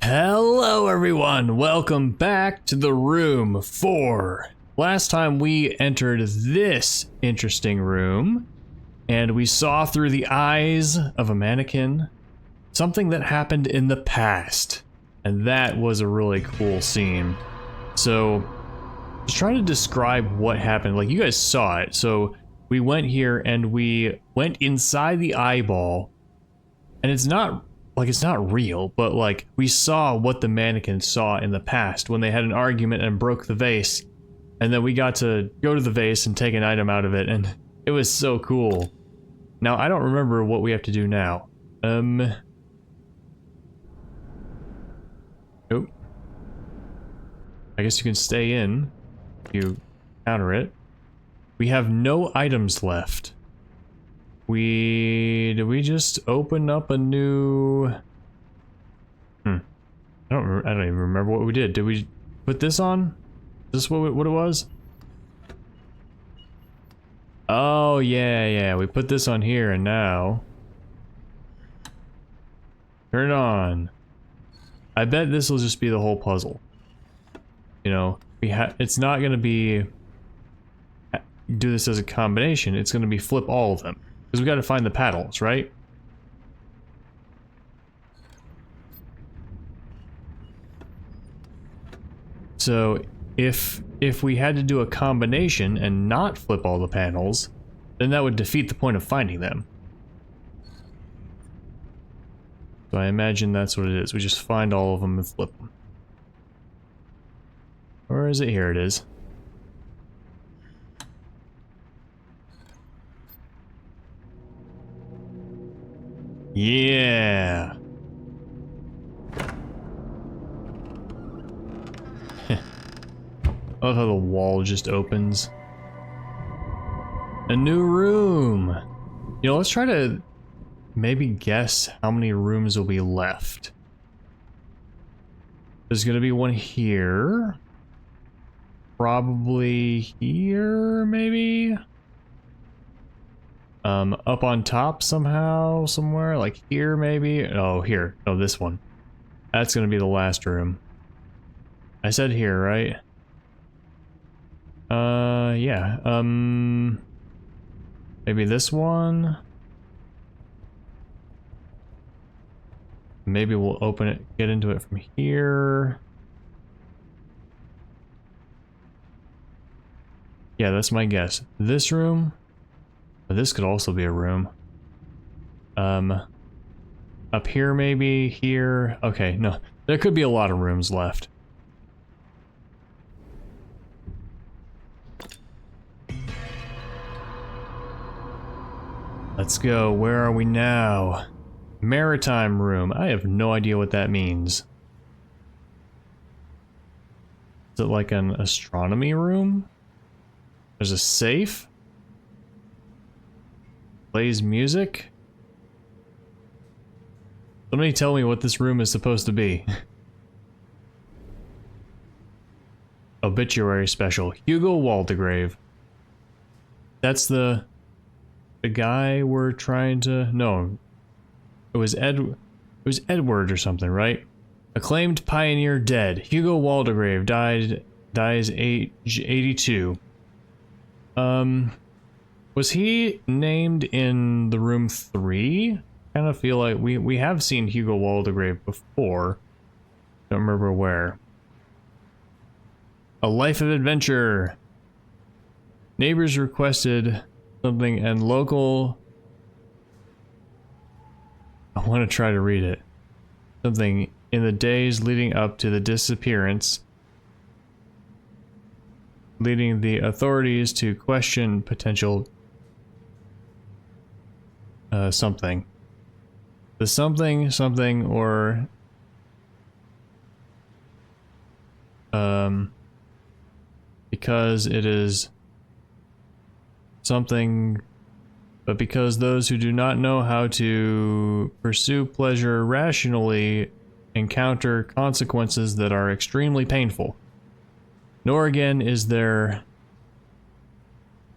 Hello everyone, welcome back to the room 4. Last time we entered this interesting room and we saw through the eyes of a mannequin something that happened in the past, and that was a really cool scene. So just trying to describe what happened. Like, you guys saw it, so we went here and we went inside the eyeball, and it's not real, but like, we saw what the mannequin saw in the past when they had an argument and broke the vase, and then we got to go to the vase and take an item out of it, and it was so cool. Now, I don't remember what we have to do now. Nope. I guess you can stay in if you counter it. We have no items left. Did we just open up a new... I don't even remember what we did. Did we put this on? Is this what it was? Oh, yeah, we put this on here, and now... Turn it on. I bet this will just be the whole puzzle. You know, it's not gonna be... do this as a combination, it's gonna be flip all of them. Because we gotta find the paddles, right? So, if we had to do a combination and not flip all the panels, then that would defeat the point of finding them. So I imagine that's what it is. We just find all of them and flip them. Or is it? Here it is. Yeah. I love how the wall just opens. A new room. You know, let's try to maybe guess how many rooms will be left. There's gonna be one here. Probably here, maybe? Up on top somehow, somewhere, like here maybe? Oh, here. Oh, this one. That's gonna be the last room. I said here, right? Yeah. Maybe this one? Maybe we'll open it, get into it from here. Yeah, that's my guess. This room? This could also be a room. Up here maybe, here. Okay, no. There could be a lot of rooms left. Let's go. Where are we now? Maritime room. I have no idea what that means. Is it like an astronomy room? There's a safe? Plays music? Somebody tell me what this room is supposed to be. Obituary special. Hugo Waldegrave. That's the guy we're trying to... No. It was Edward or something, right? Acclaimed pioneer dead. Hugo Waldegrave dies age 82. Was he named in the room 3? Kind of feel like we have seen Hugo Waldegrave before. Don't remember where. A life of adventure. Neighbors requested something and local... I want to try to read it. Something in the days leading up to the disappearance, leading the authorities to question potential something. The something or because it is something, but because those who do not know how to pursue pleasure rationally encounter consequences that are extremely painful. Nor again is there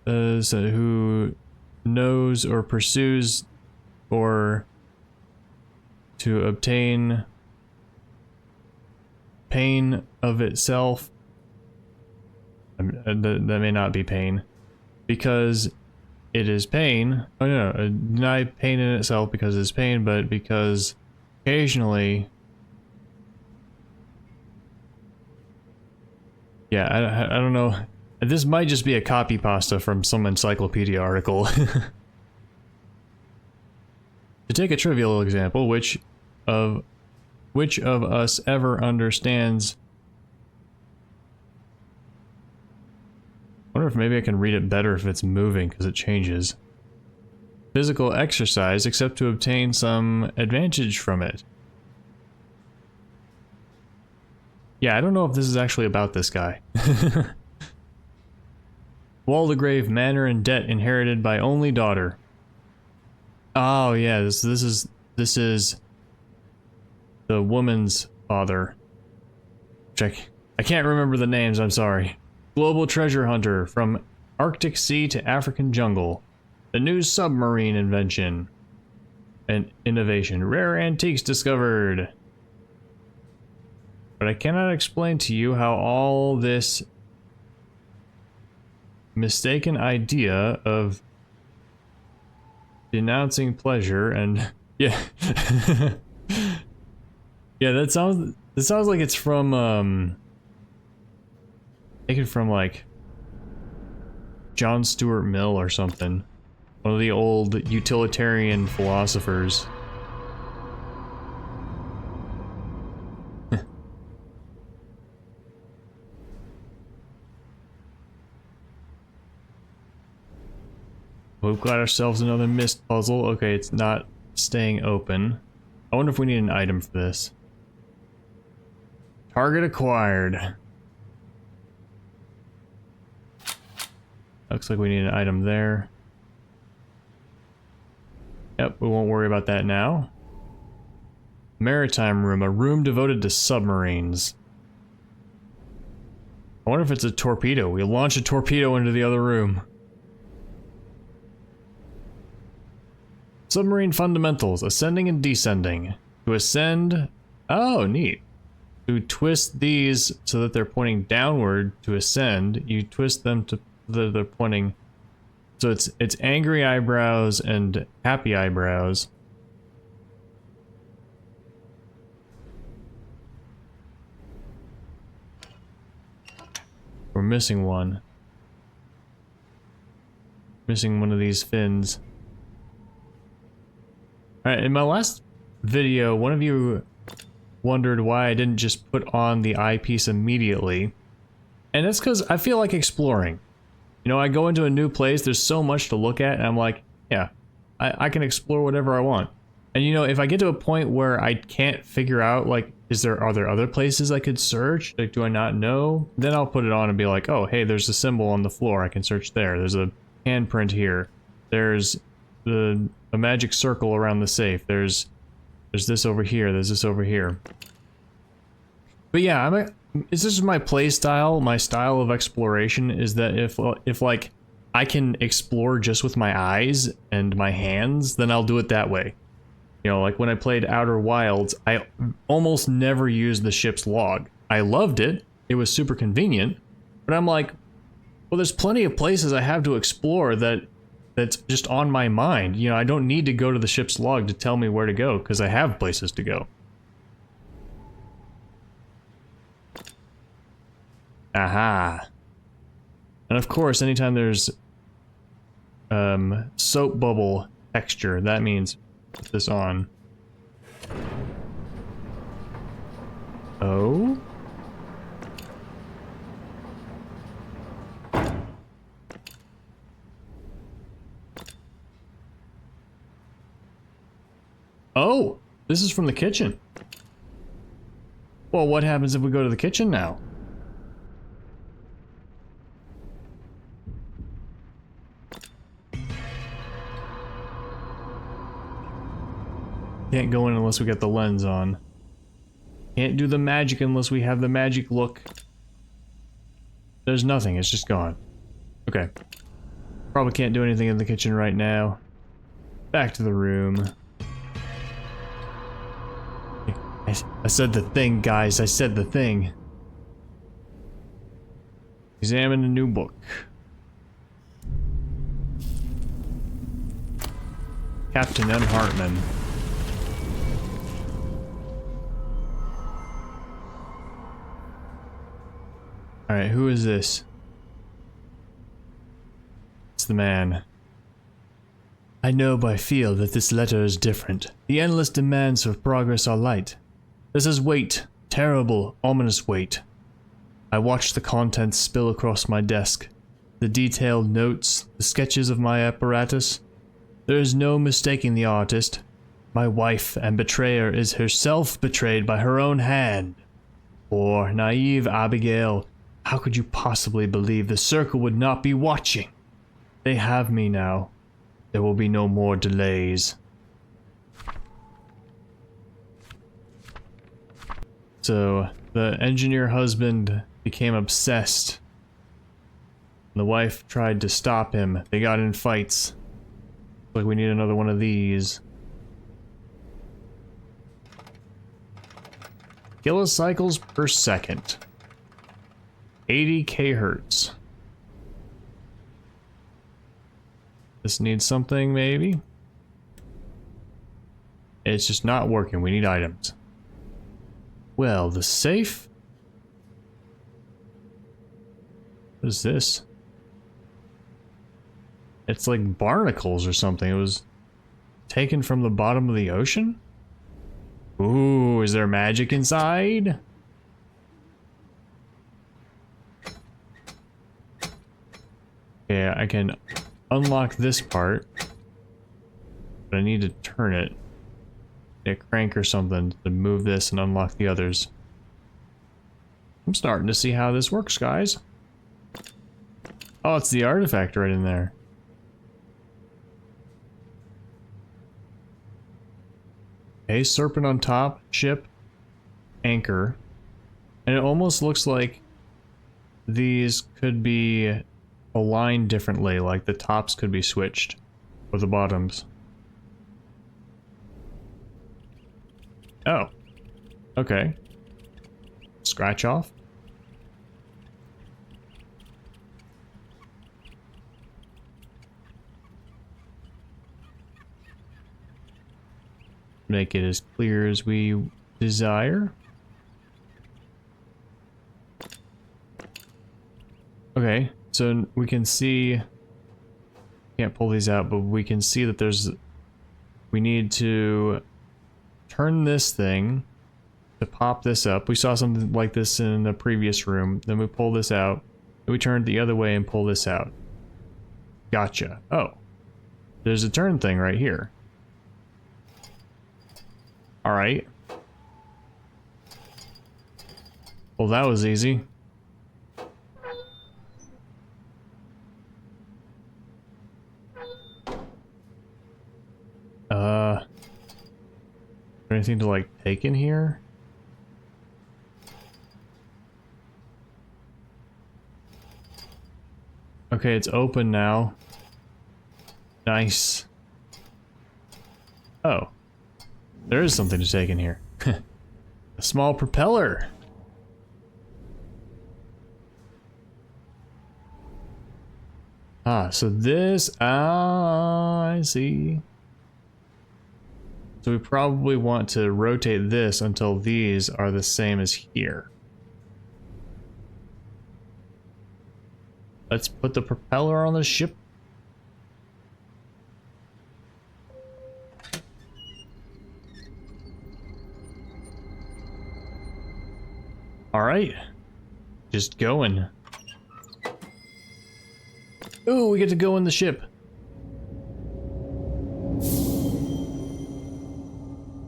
who knows or pursues or to obtain pain of itself. That may not be pain. Because it is pain. Oh no, not pain in itself because it's pain, but because occasionally... Yeah, I don't know. This might just be a copy pasta from some encyclopedia article. To take a trivial example, which of us ever understands... I wonder if maybe I can read it better if it's moving, because it changes. Physical exercise, except to obtain some advantage from it. Yeah, I don't know if this is actually about this guy. Waldegrave Manor and debt inherited by only daughter. Oh yeah, this is the woman's father. Check. I can't remember the names, I'm sorry. Global treasure hunter from Arctic Sea to African jungle. The new submarine invention. An innovation. Rare antiques discovered. But I cannot explain to you how all this mistaken idea of denouncing pleasure and yeah. Yeah, that sounds like it's from taken from like John Stuart Mill or something. One of the old utilitarian philosophers. We've got ourselves another mist puzzle. Okay, it's not staying open. I wonder if we need an item for this. Target acquired. Looks like we need an item there. Yep, we won't worry about that now. Maritime room, a room devoted to submarines. I wonder if it's a torpedo. We launch a torpedo into the other room. Submarine fundamentals, ascending and descending. To ascend, oh neat. To twist these so that they're pointing downward to ascend, you twist them to they're pointing. So it's angry eyebrows and happy eyebrows. We're missing one. Missing one of these fins. Alright, in my last video, one of you wondered why I didn't just put on the eyepiece immediately. And that's because I feel like exploring. You know, I go into a new place, there's so much to look at, and I'm like, yeah, I can explore whatever I want. And you know, if I get to a point where I can't figure out, like, are there other places I could search? Like, do I not know? Then I'll put it on and be like, oh, hey, there's a symbol on the floor, I can search there. There's a handprint here. There's a magic circle around the safe. There's this over here. There's this over here. But yeah, this is my play style. My style of exploration is that if like I can explore just with my eyes and my hands, then I'll do it that way. You know, like when I played Outer Wilds, I almost never used the ship's log. I loved it. It was super convenient. But I'm like, well, there's plenty of places I have to explore that's just on my mind. You know, I don't need to go to the ship's log to tell me where to go, because I have places to go. Aha. And of course, anytime there's soap bubble texture, that means put this on. Oh? Oh, this is from the kitchen. Well, what happens if we go to the kitchen now? Can't go in unless we get the lens on. Can't do the magic unless we have the magic look. There's nothing, it's just gone. Okay. Probably can't do anything in the kitchen right now. Back to the room. I said the thing, guys. I said the thing. Examine a new book. Captain M. Hartman. Alright, who is this? It's the man. I know by feel that this letter is different. The endless demands of progress are light. This is weight. Terrible, ominous weight. I watch the contents spill across my desk. The detailed notes, the sketches of my apparatus. There is no mistaking the artist. My wife and betrayer is herself betrayed by her own hand. Poor, naive Abigail. How could you possibly believe the Circle would not be watching? They have me now. There will be no more delays. So, the engineer husband became obsessed. The wife tried to stop him. They got in fights. Looks like we need another one of these. Kilocycles per second. 80 kHz. This needs something, maybe? It's just not working. We need items. Well, the safe? What is this? It's like barnacles or something. It was taken from the bottom of the ocean? Ooh, is there magic inside? Yeah, I can unlock this part, but I need to turn it. A crank or something to move this and unlock the others. I'm starting to see how this works, guys. Oh, it's the artifact right in there. Okay, serpent on top, ship, anchor. And it almost looks like these could be aligned differently, like the tops could be switched, or the bottoms. Oh. Okay. Scratch off. Make it as clear as we desire. Okay, so we can see, can't pull these out, but we can see that we need to turn this thing to pop this up. We saw something like this in the previous room. Then we pull this out, and we turn it the other way and pull this out. Gotcha. Oh, there's a turn thing right here. All right. Well, that was easy. Anything to like take in here? Okay, it's open now. Nice. Oh. There is something to take in here. A small propeller. Ah, so this... Ah, I see. So we probably want to rotate this until these are the same as here. Let's put the propeller on the ship. All right, just going. Ooh, we get to go in the ship.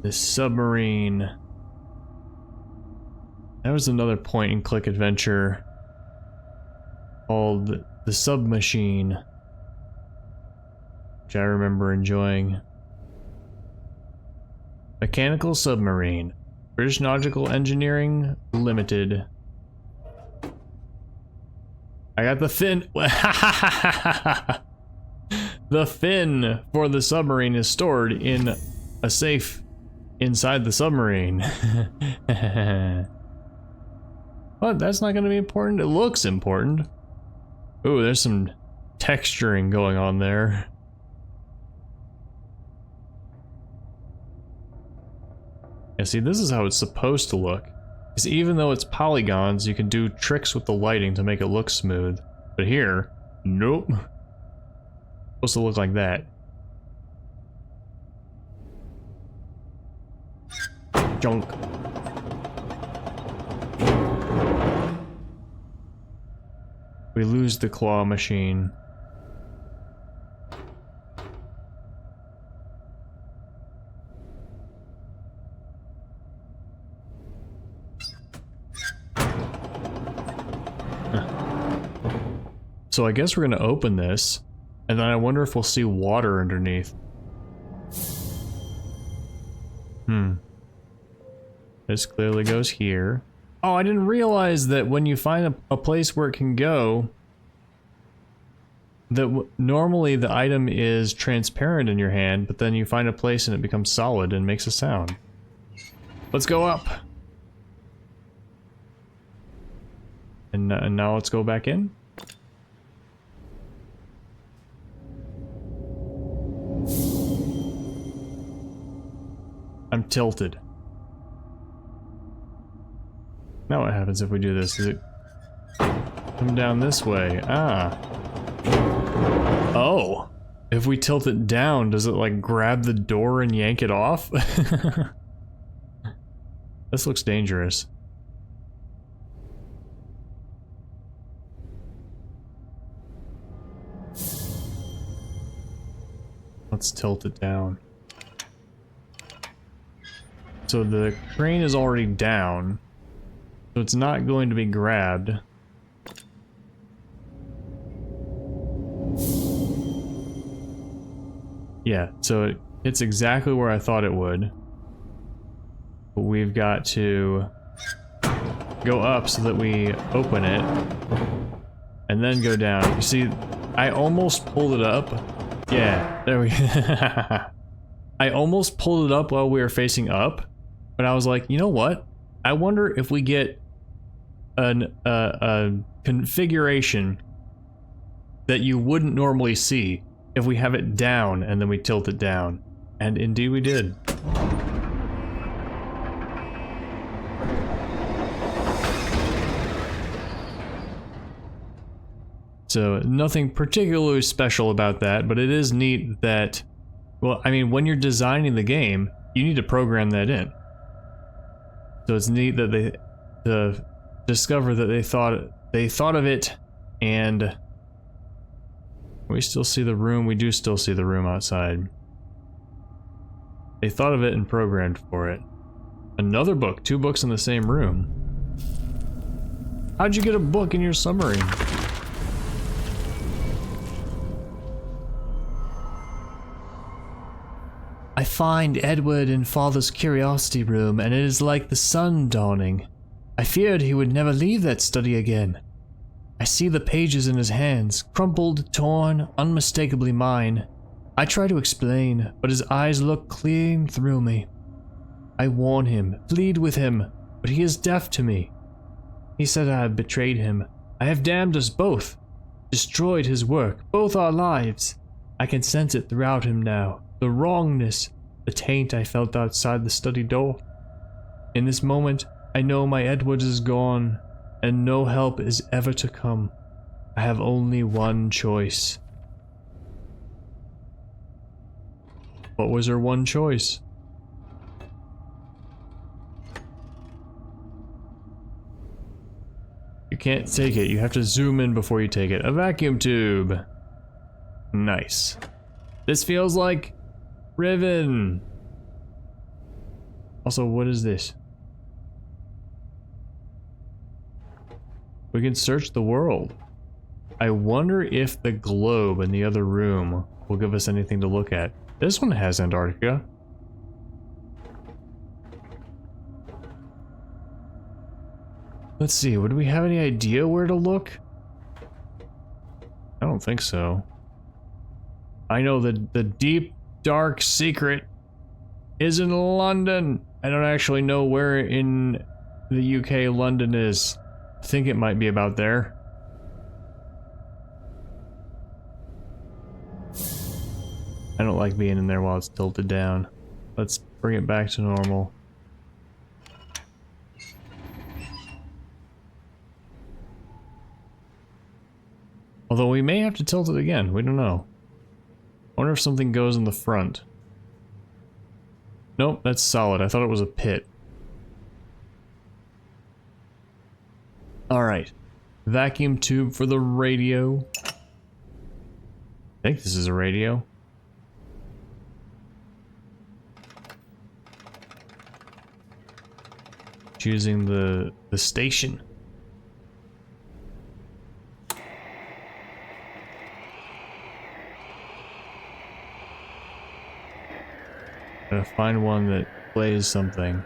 This submarine. There was another point and click adventure called the Submachine, which I remember enjoying. Mechanical Submarine. British Nautical Engineering Limited. I got the fin. The fin for the submarine is stored in a safe inside the submarine. But that's not going to be important. It looks important. Ooh, there's some texturing going on there. Yeah, see, this is how it's supposed to look. Because even though it's polygons, you can do tricks with the lighting to make it look smooth. But here, nope. It's supposed to look like that. Junk. We lose the claw machine. So I guess we're gonna open this, and then I wonder if we'll see water underneath. This clearly goes here. Oh, I didn't realize that when you find a place where it can go, that normally the item is transparent in your hand, but then you find a place and it becomes solid and makes a sound. Let's go up. And now let's go back in. I'm tilted. Now what happens if we do this? Does it come down this way? Ah. Oh. If we tilt it down, does it like grab the door and yank it off? This looks dangerous. Let's tilt it down. So the crane is already down. So it's not going to be grabbed. Yeah, so it hits exactly where I thought it would. But we've got to go up so that we open it. And then go down. You see, I almost pulled it up. Yeah, there we go. I almost pulled it up while we were facing up. But I was like, you know what? I wonder if we get a configuration that you wouldn't normally see if we have it down and then we tilt it down. And indeed we did. So nothing particularly special about that, but it is neat that, well, I mean, when you're designing the game, you need to program that in. So it's neat that they discover that they thought of it, and we still see the room. We do still see the room outside. They thought of it and programmed for it. Another book, 2 books in the same room. How'd you get a book in your submarine? I find Edward in Father's curiosity room, and it is like the sun dawning. I feared he would never leave that study again. I see the pages in his hands, crumpled, torn, unmistakably mine. I try to explain, but his eyes look clean through me. I warn him, plead with him, but he is deaf to me. He said I have betrayed him. I have damned us both, destroyed his work, both our lives. I can sense it throughout him now. The wrongness, the taint I felt outside the study door. In this moment, I know my Edward is gone, and no help is ever to come. I have only one choice. What was her one choice? You can't take it, you have to zoom in before you take it. A vacuum tube. Nice. This feels like Riven. Also, what is this? We can search the world. I wonder if the globe in the other room will give us anything to look at. This one has Antarctica. Let's see, would we have any idea where to look? I don't think so. I know that the deep, dark secret is in London. I don't actually know where in the UK London is. I think it might be about there. I don't like being in there while it's tilted down. Let's bring it back to normal. Although we may have to tilt it again, we don't know. I wonder if something goes in the front. Nope, that's solid. I thought it was a pit. Alright. Vacuum tube for the radio. I think this is a radio. Choosing the station. Gotta find one that plays something.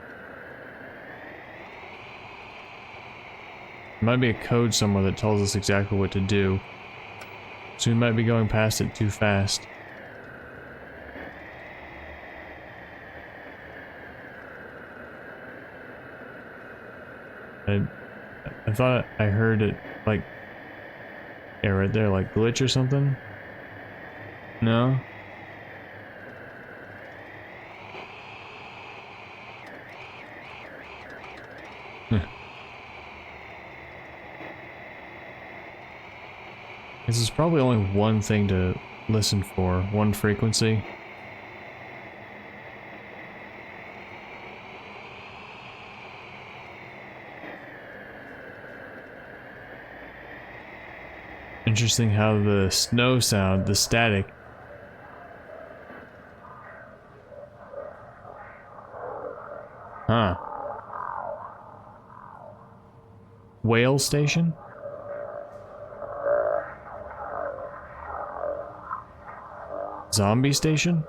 There might be a code somewhere that tells us exactly what to do. So we might be going past it too fast. I thought I heard it like, yeah, right there, like glitch or something. No? This is probably only one thing to listen for, one frequency. Interesting how the snow sound, the static. Huh. Whale station? Zombie station?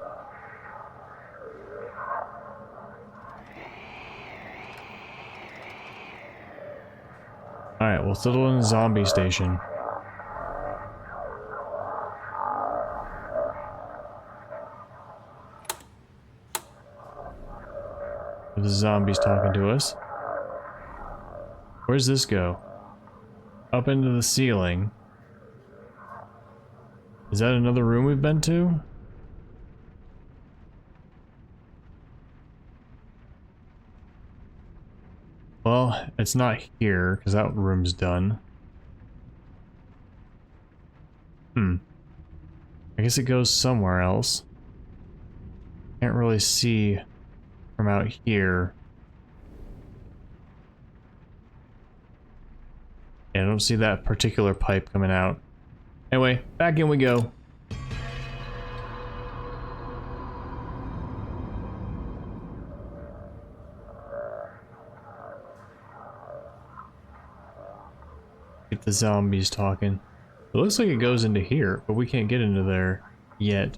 Alright, we'll settle in a zombie station. The zombies talking to us. Where's this go? Up into the ceiling. Is that another room we've been to? Well, it's not here, because that room's done. I guess it goes somewhere else. Can't really see from out here. Yeah, I don't see that particular pipe coming out. Anyway, back in we go. Get the zombies talking. It looks like it goes into here, but we can't get into there yet.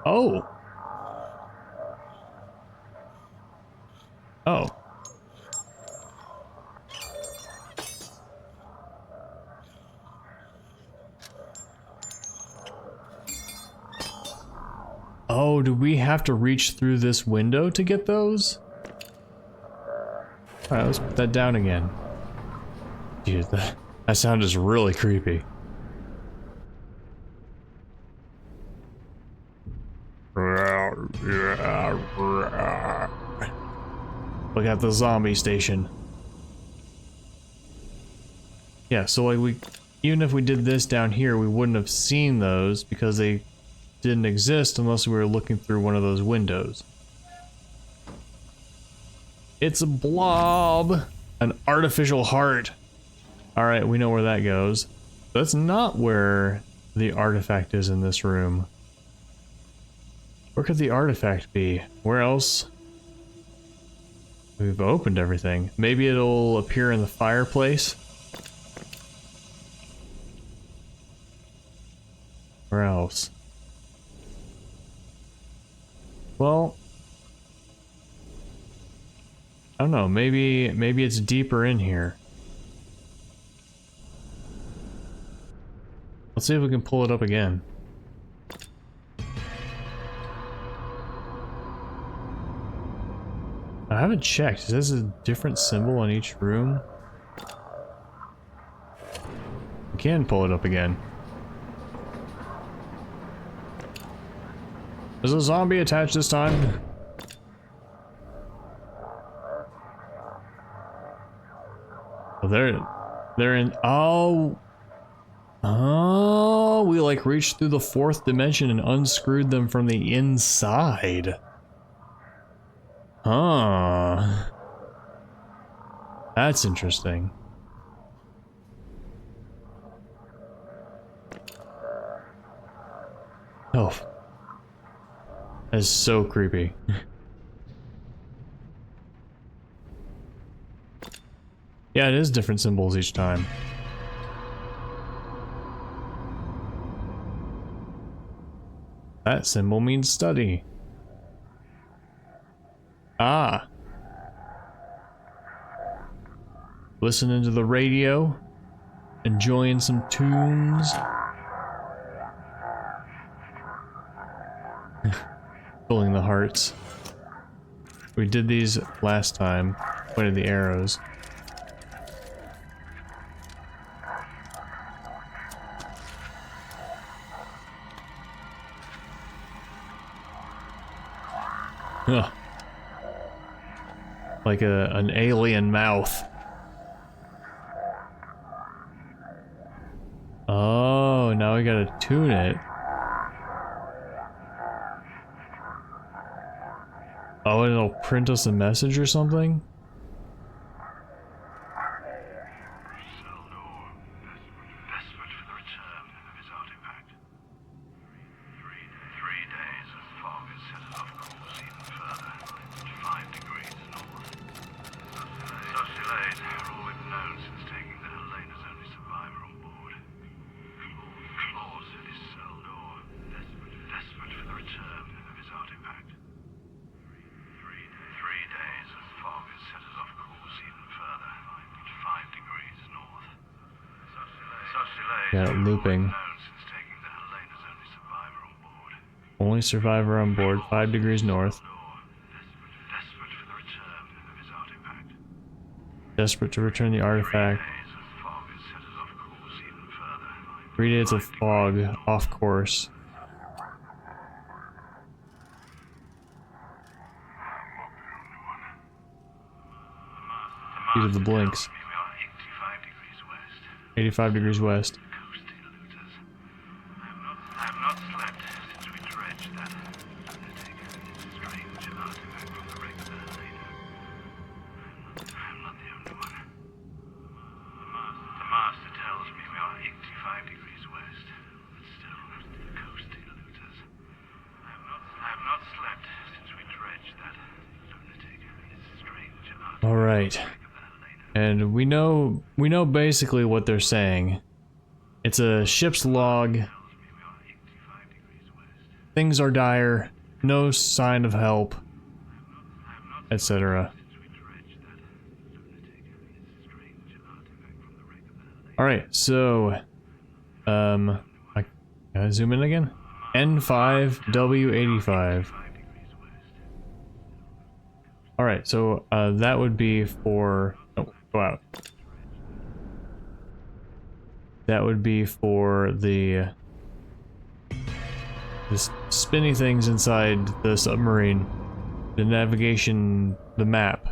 Oh! Oh. Oh, do we have to reach through this window to get those? Alright, let's put that down again. Dude, that sound is really creepy. Look at the zombie station. Yeah, so like even if we did this down here, we wouldn't have seen those because they didn't exist unless we were looking through one of those windows. It's a blob! An artificial heart. Alright, we know where that goes. That's not where the artifact is in this room. Where could the artifact be? Where else? We've opened everything. Maybe it'll appear in the fireplace? Where else? Well, I don't know, maybe it's deeper in here. Let's see if we can pull it up again. I haven't checked. Is this a different symbol in each room? We can pull it up again. Is a zombie attached this time? Oh, they're in. Oh, we like reached through the fourth dimension and unscrewed them from the inside. Huh. That's interesting. Oh. That's so creepy. Yeah, it is different symbols each time. That symbol means study. Ah. Listening to the radio, enjoying some tunes. Pulling the hearts. We did these last time. Pointed the arrows. Huh. Like an alien mouth. Oh, now we gotta tune it. Oh, and it'll print us a message or something? Yeah, looping. Only survivor on board, 5 degrees north. Desperate to return the artifact. 3 days of fog, off course. These are the blinks. 85 degrees west. All right. And we know basically what they're saying. It's a ship's log. Things are dire. No sign of help. Etc. Alright, so I zoom in again? N5W85. Alright, so that would be for... Oh, go out. That would be for the spinny things inside the submarine. The navigation, the map.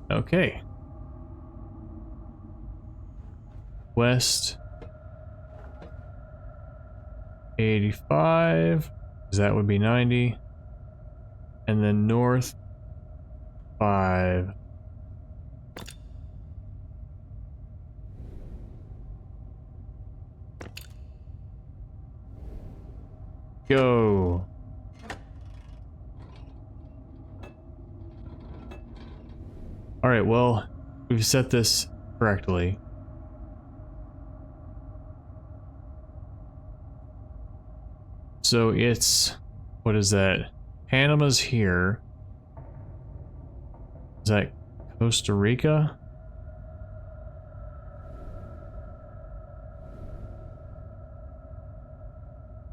Okay. West 85, that would be 90, and then north 5. Go. All right, well, we've set this correctly. So it's What is that? Panama's here. Is that Costa Rica?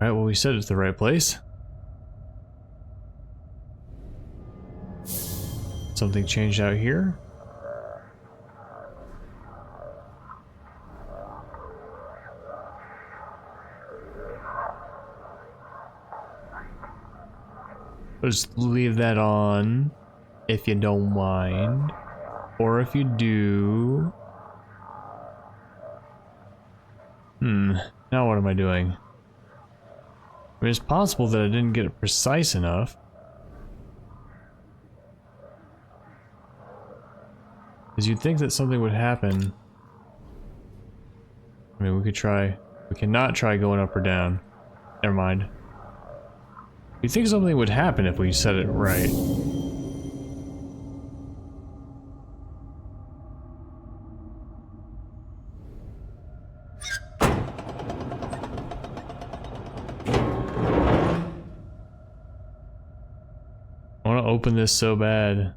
Alright, well we said it's the right place. Something changed out here. Just leave that on, if you don't mind. Or if you do... now what am I doing? I mean, it's possible that I didn't get it precise enough. Because you'd think that something would happen. I mean, we could try... We cannot try going up or down. Never mind. You'd think something would happen if we said it right. I want to open this so bad.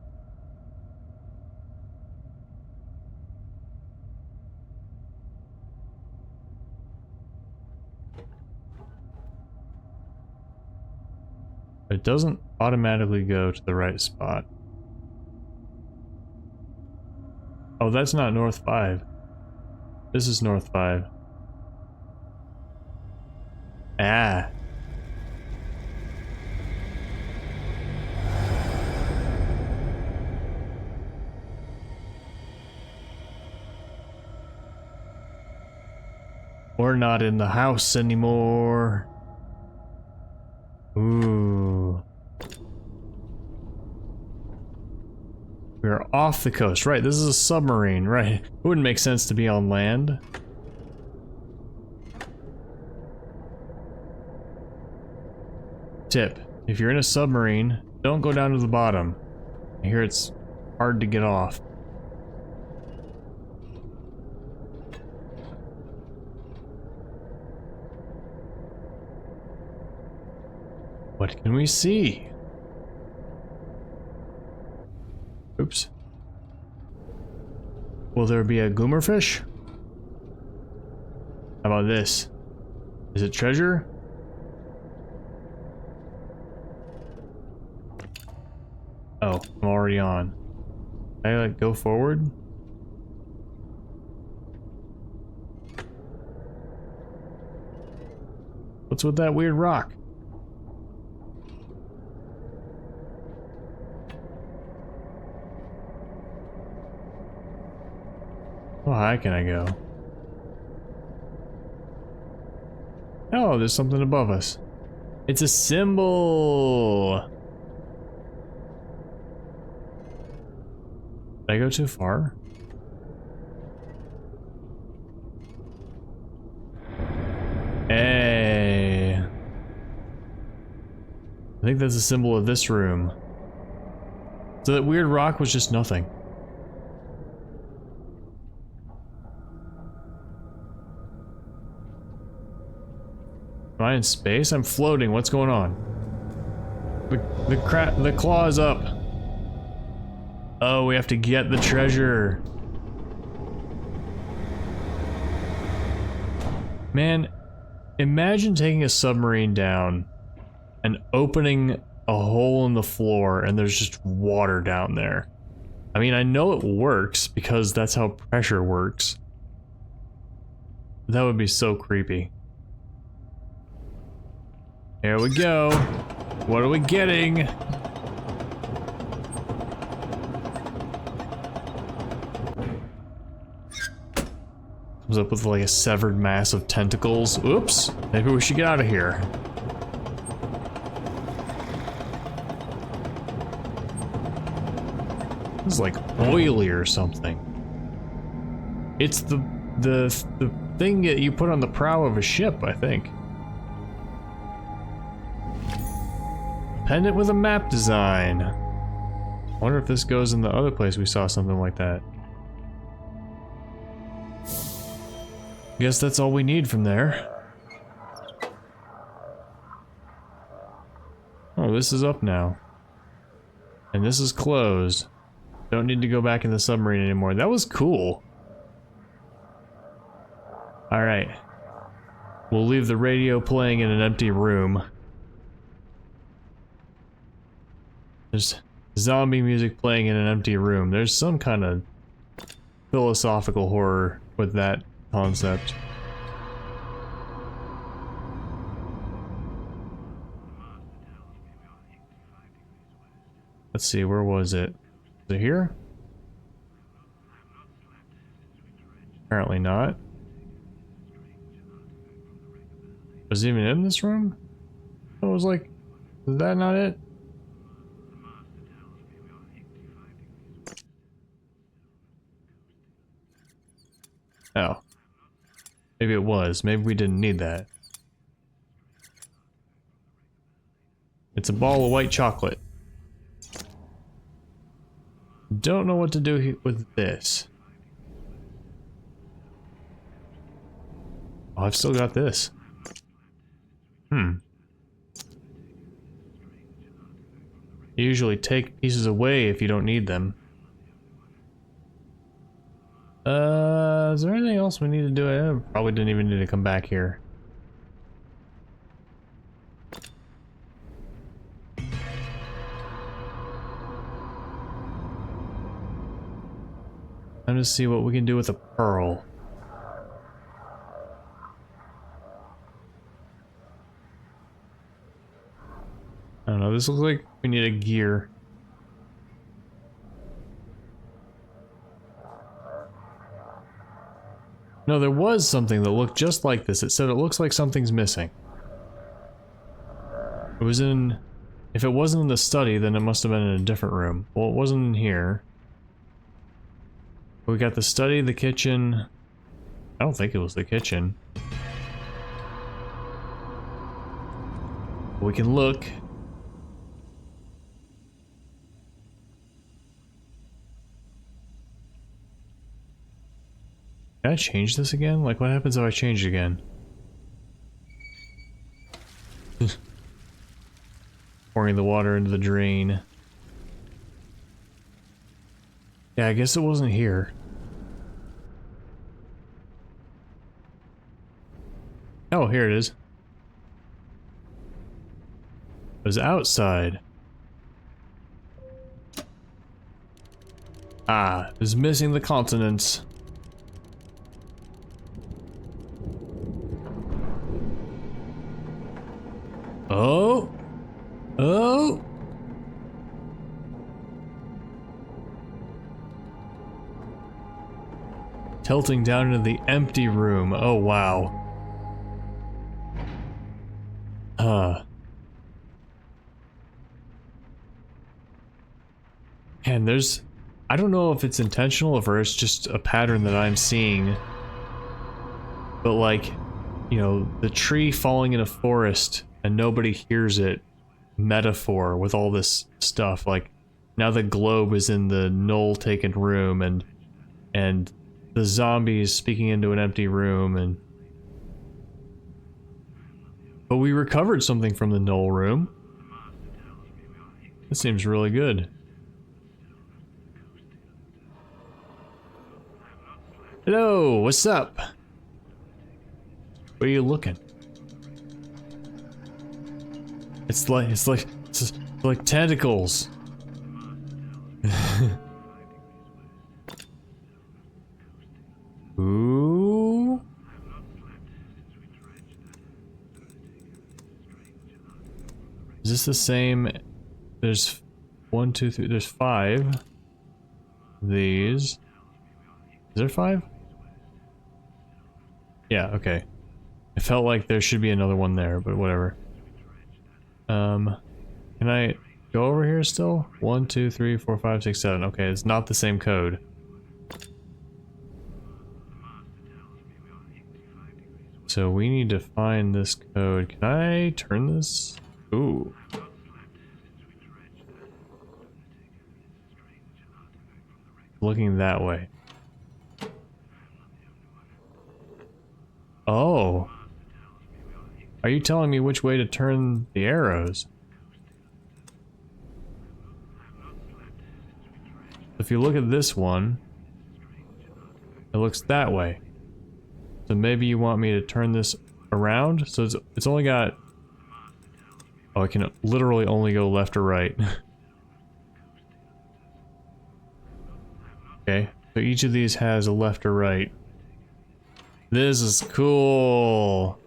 It doesn't automatically go to the right spot. Oh, that's not North 5. This is North 5. Ah. We're not in the house anymore. Ooh. We're off the coast. Right, this is a submarine, right. It wouldn't make sense to be on land. Tip. If you're in a submarine, don't go down to the bottom. I hear it's hard to get off. What can we see? Oops. Will there be a goomerfish? How about this? Is it treasure? Oh, I'm already on. Can I like go forward? What's with that weird rock? How high can I go? Oh, there's something above us. It's a symbol! Did I go too far? Hey! I think that's a symbol of this room. So that weird rock was just nothing. Am I in space? I'm floating. What's going on? The claw's up. Oh, we have to get the treasure. Man, imagine taking a submarine down and opening a hole in the floor and there's just water down there. I mean, I know it works because that's how pressure works. That would be so creepy. Here we go. What are we getting? Comes up with like a severed mass of tentacles. Oops. Maybe we should get out of here. This is like oily or something. It's the thing that you put on the prow of a ship, I think. Pendant with a map design. I wonder if this goes in the other place we saw something like that. Guess that's all we need from there. Oh, this is up now. And this is closed. Don't need to go back in the submarine anymore. That was cool. Alright. We'll leave the radio playing in an empty room. There's zombie music playing in an empty room. There's some kind of philosophical horror with that concept. Let's see, where was it? Is it here? Apparently not. Was it even in this room? I was like, is that not it? Oh. Maybe it was. Maybe we didn't need that. It's a ball of white chocolate. Don't know what to do with this. Oh, I've still got this. You usually take pieces away if you don't need them. Is there anything else we need to do? I probably didn't even need to come back here. I'm gonna see what we can do with a pearl. I don't know, this looks like we need a gear. No, there was something that looked just like this. It said it looks like something's missing. It was in... If it wasn't in the study, then it must have been in a different room. Well, it wasn't in here. We got the study, the kitchen... I don't think it was the kitchen. We can look. Can I change this again? Like, what happens if I change it again? Pouring the water into the drain. Yeah, I guess it wasn't here. Oh, here it is. It was outside. Ah, it was missing the continents. Oh! Oh! Tilting down into the empty room. Oh, wow. And there's... I don't know if it's intentional or if it's just a pattern that I'm seeing. But like, you know, the tree falling in a forest and nobody hears it metaphor with all this stuff. Like, now the globe is in the null-taken room and the zombies speaking into an empty room and... But we recovered something from the null room. This seems really good. Hello, what's up? Where are you looking? It's like tentacles. Ooh. Is this the same? There's 1, 2, 3, there's 5. These. Is there 5? Yeah, okay. I felt like there should be another one there, but whatever. Can I go over here still? 1, 2, 3, 4, 5, 6, 7. Okay, it's not the same code. So we need to find this code. Can I turn this? Ooh. Looking that way. Oh. Are you telling me which way to turn the arrows? If you look at this one, it looks that way. So maybe you want me to turn this around? So it's only got... Oh, I can literally only go left or right. Okay, so each of these has a left or right. This is cool!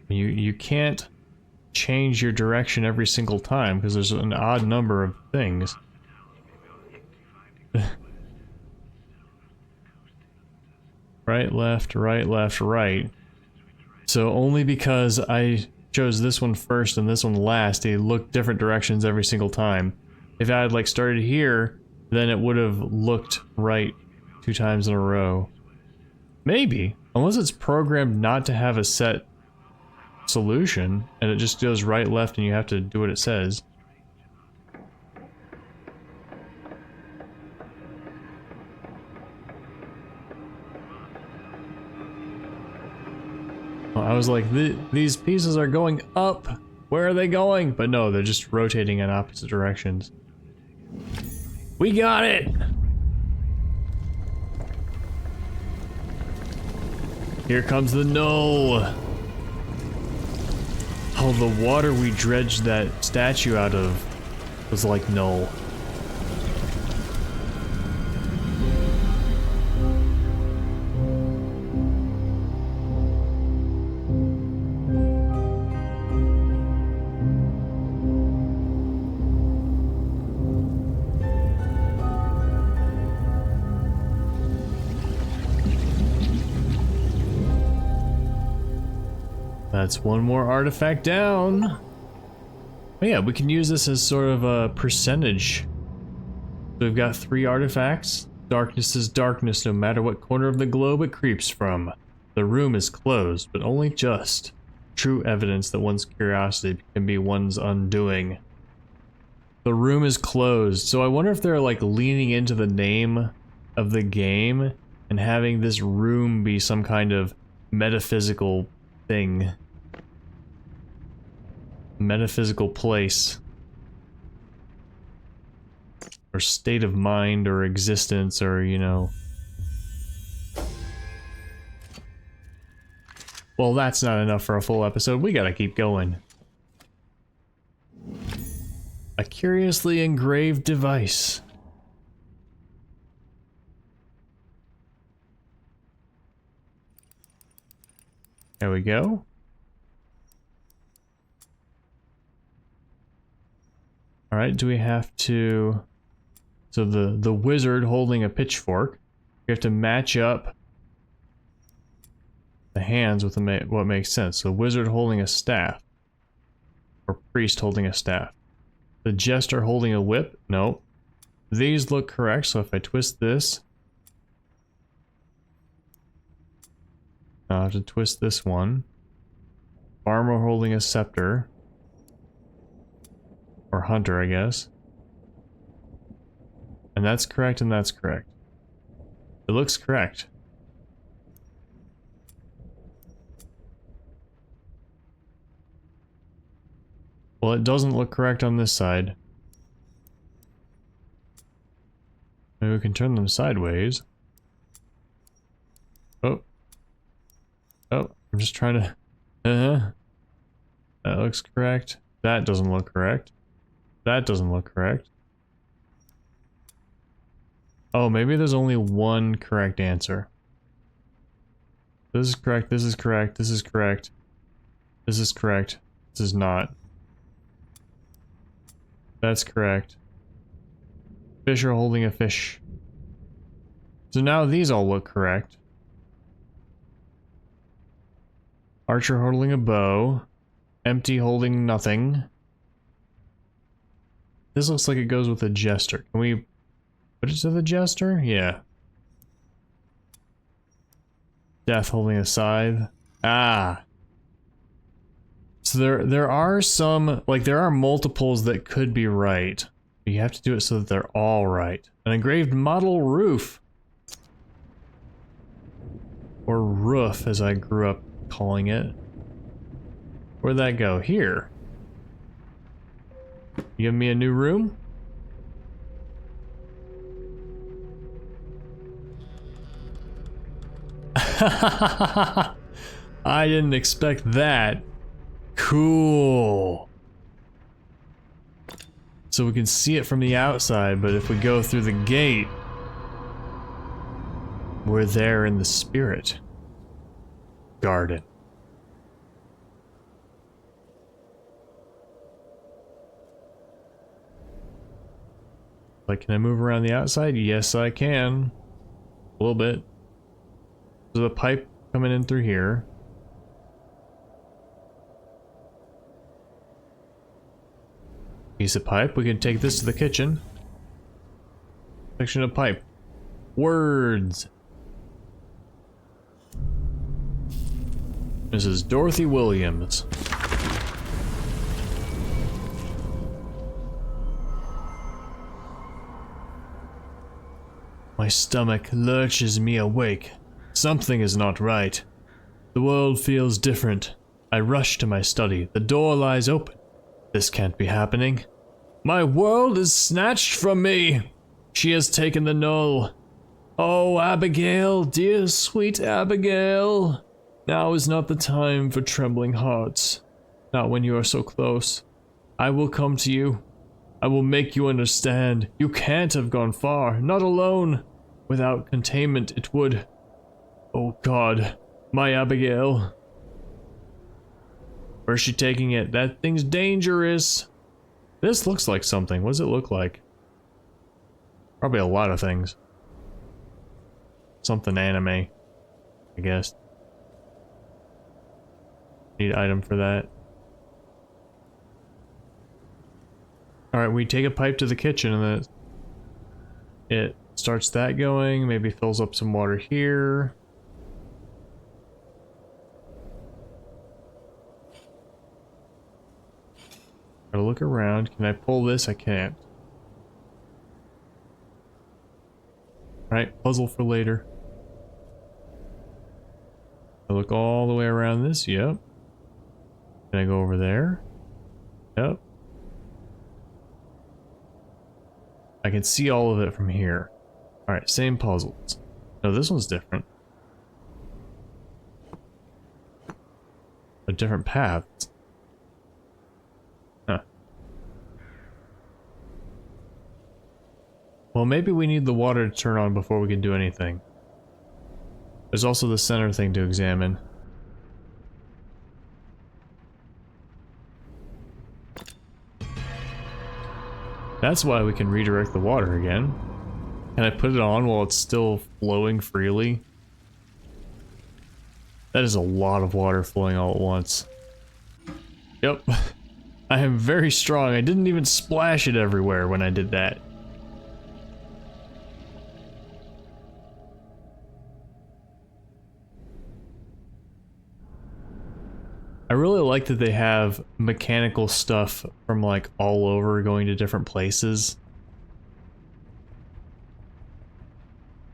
You can't change your direction every single time because there's an odd number of things. Right, left, right. So only because I chose this one first and this one last, they look different directions every single time. If I had like started here, then it would have looked right 2 times in a row. Maybe, unless it's programmed not to have a set solution and it just goes right, left, and you have to do what it says. I was like, these pieces are going up. Where are they going? But no, they're just rotating in opposite directions. We got it! Here comes the null. Oh, the water we dredged that statue out of was like null. That's one more artifact down. Oh yeah, we can use this as sort of a percentage. So we've got 3 artifacts. Darkness is darkness no matter what corner of the globe it creeps from. The room is closed, but only just. True evidence that one's curiosity can be one's undoing. The room is closed, so I wonder if they're like leaning into the name of the game and having this room be some kind of metaphysical thing. Metaphysical place. Or state of mind or existence or, you know. Well, that's not enough for a full episode. We gotta keep going. A curiously engraved device. There we go. Alright, do we have to... So the wizard holding a pitchfork. We have to match up the hands with what makes sense. So wizard holding a staff. Or priest holding a staff. The jester holding a whip? No. These look correct, so if I twist this... I'll have to twist this one. Farmer holding a scepter. Or hunter, I guess. And that's correct, and that's correct. It looks correct. Well, it doesn't look correct on this side. Maybe we can turn them sideways. Oh. Oh, I'm just trying to... That looks correct. That doesn't look correct. That doesn't look correct. Oh, maybe there's only one correct answer. This is correct, this is correct, this is correct. This is correct. This is not. That's correct. Fish are holding a fish. So now these all look correct. Archer holding a bow. Empty holding nothing. This looks like it goes with a jester. Can we put it to the jester? Yeah. Death holding a scythe. Ah. So there are some, like there are multiples that could be right. You have to do it so that they're all right. An engraved model roof. Or roof, as I grew up calling it. Where'd that go? Here. You give me a new room? I didn't expect that. Cool. So we can see it from the outside, but if we go through the gate, we're there in the spirit garden. Like, can I move around the outside? Yes, I can. A little bit. There's a pipe coming in through here. Piece of pipe. We can take this to the kitchen. Section of pipe. Words. Mrs. Dorothy Williams. My stomach lurches me awake. Something is not right. The world feels different. I rush to my study. The door lies open. This can't be happening. My world is snatched from me. She has taken the knoll. Oh, Abigail, dear sweet Abigail. Now is not the time for trembling hearts. Not when you are so close. I will come to you. I will make you understand. You can't have gone far. Not alone. Without containment, it would. Oh God, my Abigail. Where's she taking it? That thing's dangerous. This looks like something. What does it look like? Probably a lot of things. Something anime, I guess. Need item for that. Alright, we take a pipe to the kitchen and then it starts that going, maybe fills up some water here. Gotta look around. Can I pull this? I can't. Alright, puzzle for later. I look all the way around this. Yep. Can I go over there? Yep. I can see all of it from here. Alright, same puzzles. No, this one's different. A different path. Huh. Well, maybe we need the water to turn on before we can do anything. There's also the center thing to examine. That's why we can redirect the water again. Can I put it on while it's still flowing freely? That is a lot of water flowing all at once. Yep. I am very strong. I didn't even splash it everywhere when I did that. I really like that they have mechanical stuff from like all over going to different places.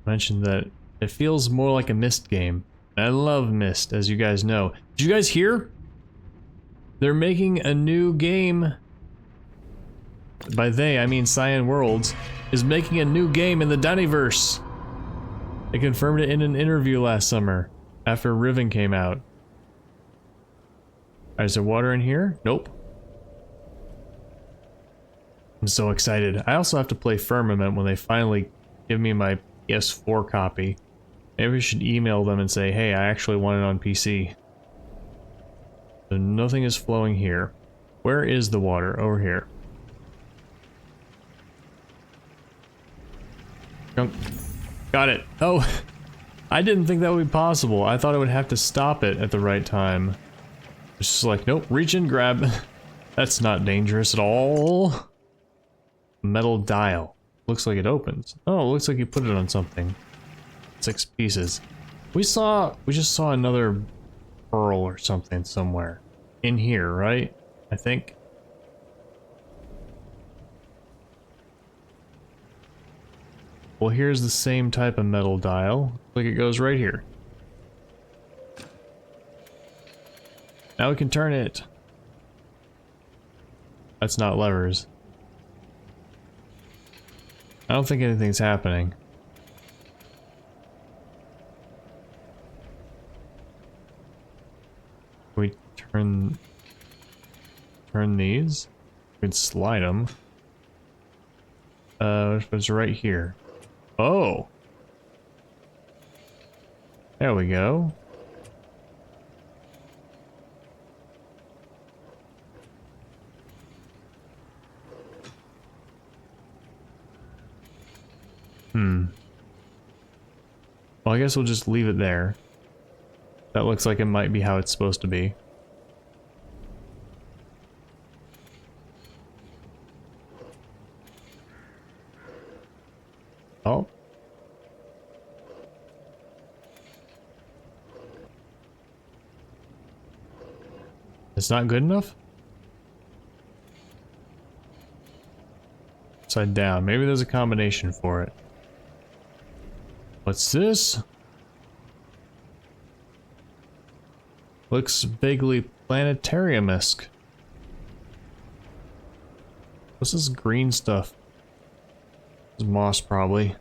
I mentioned that it feels more like a Myst game. I love Myst, as you guys know. Did you guys hear? They're making a new game. By they, I mean Cyan Worlds is making a new game in the Dunnyverse. They confirmed it in an interview last summer after Riven came out. Is there water in here? Nope. I'm so excited. I also have to play Firmament when they finally give me my PS4 copy. Maybe we should email them and say, hey, I actually want it on PC. So nothing is flowing here. Where is the water? Over here. Got it. Oh, I didn't think that would be possible. I thought I would have to stop it at the right time. It's just like, nope, reach and grab. That's not dangerous at all. Metal dial. Looks like it opens. Oh, it looks like you put it on something. 6 pieces. We just saw another pearl or something somewhere. In here, right? I think. well, here's the same type of metal dial. Like it goes right here. Now we can turn it. That's not levers. I don't think anything's happening. We turn these. We can slide them. It's right here. Oh! There we go. Well, I guess we'll just leave it there. That looks like it might be how it's supposed to be. Oh. It's not good enough? Upside down. Maybe there's a combination for it. What's this? Looks vaguely planetarium-esque. What's this green stuff? It's moss, probably.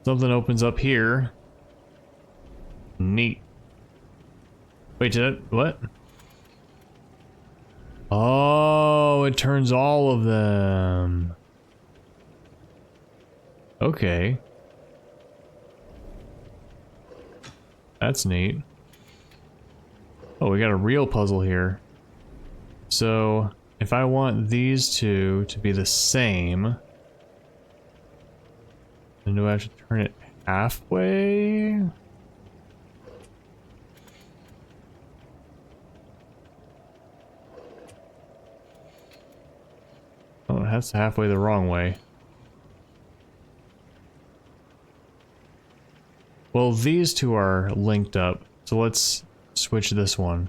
Something opens up here. Neat. Wait, what? Oh, it turns all of them. Okay. That's neat. Oh, we got a real puzzle here. So, if I want these two to be the same, then do I have to turn it halfway? Oh, that's halfway the wrong way. Well, these two are linked up, so let's switch this one.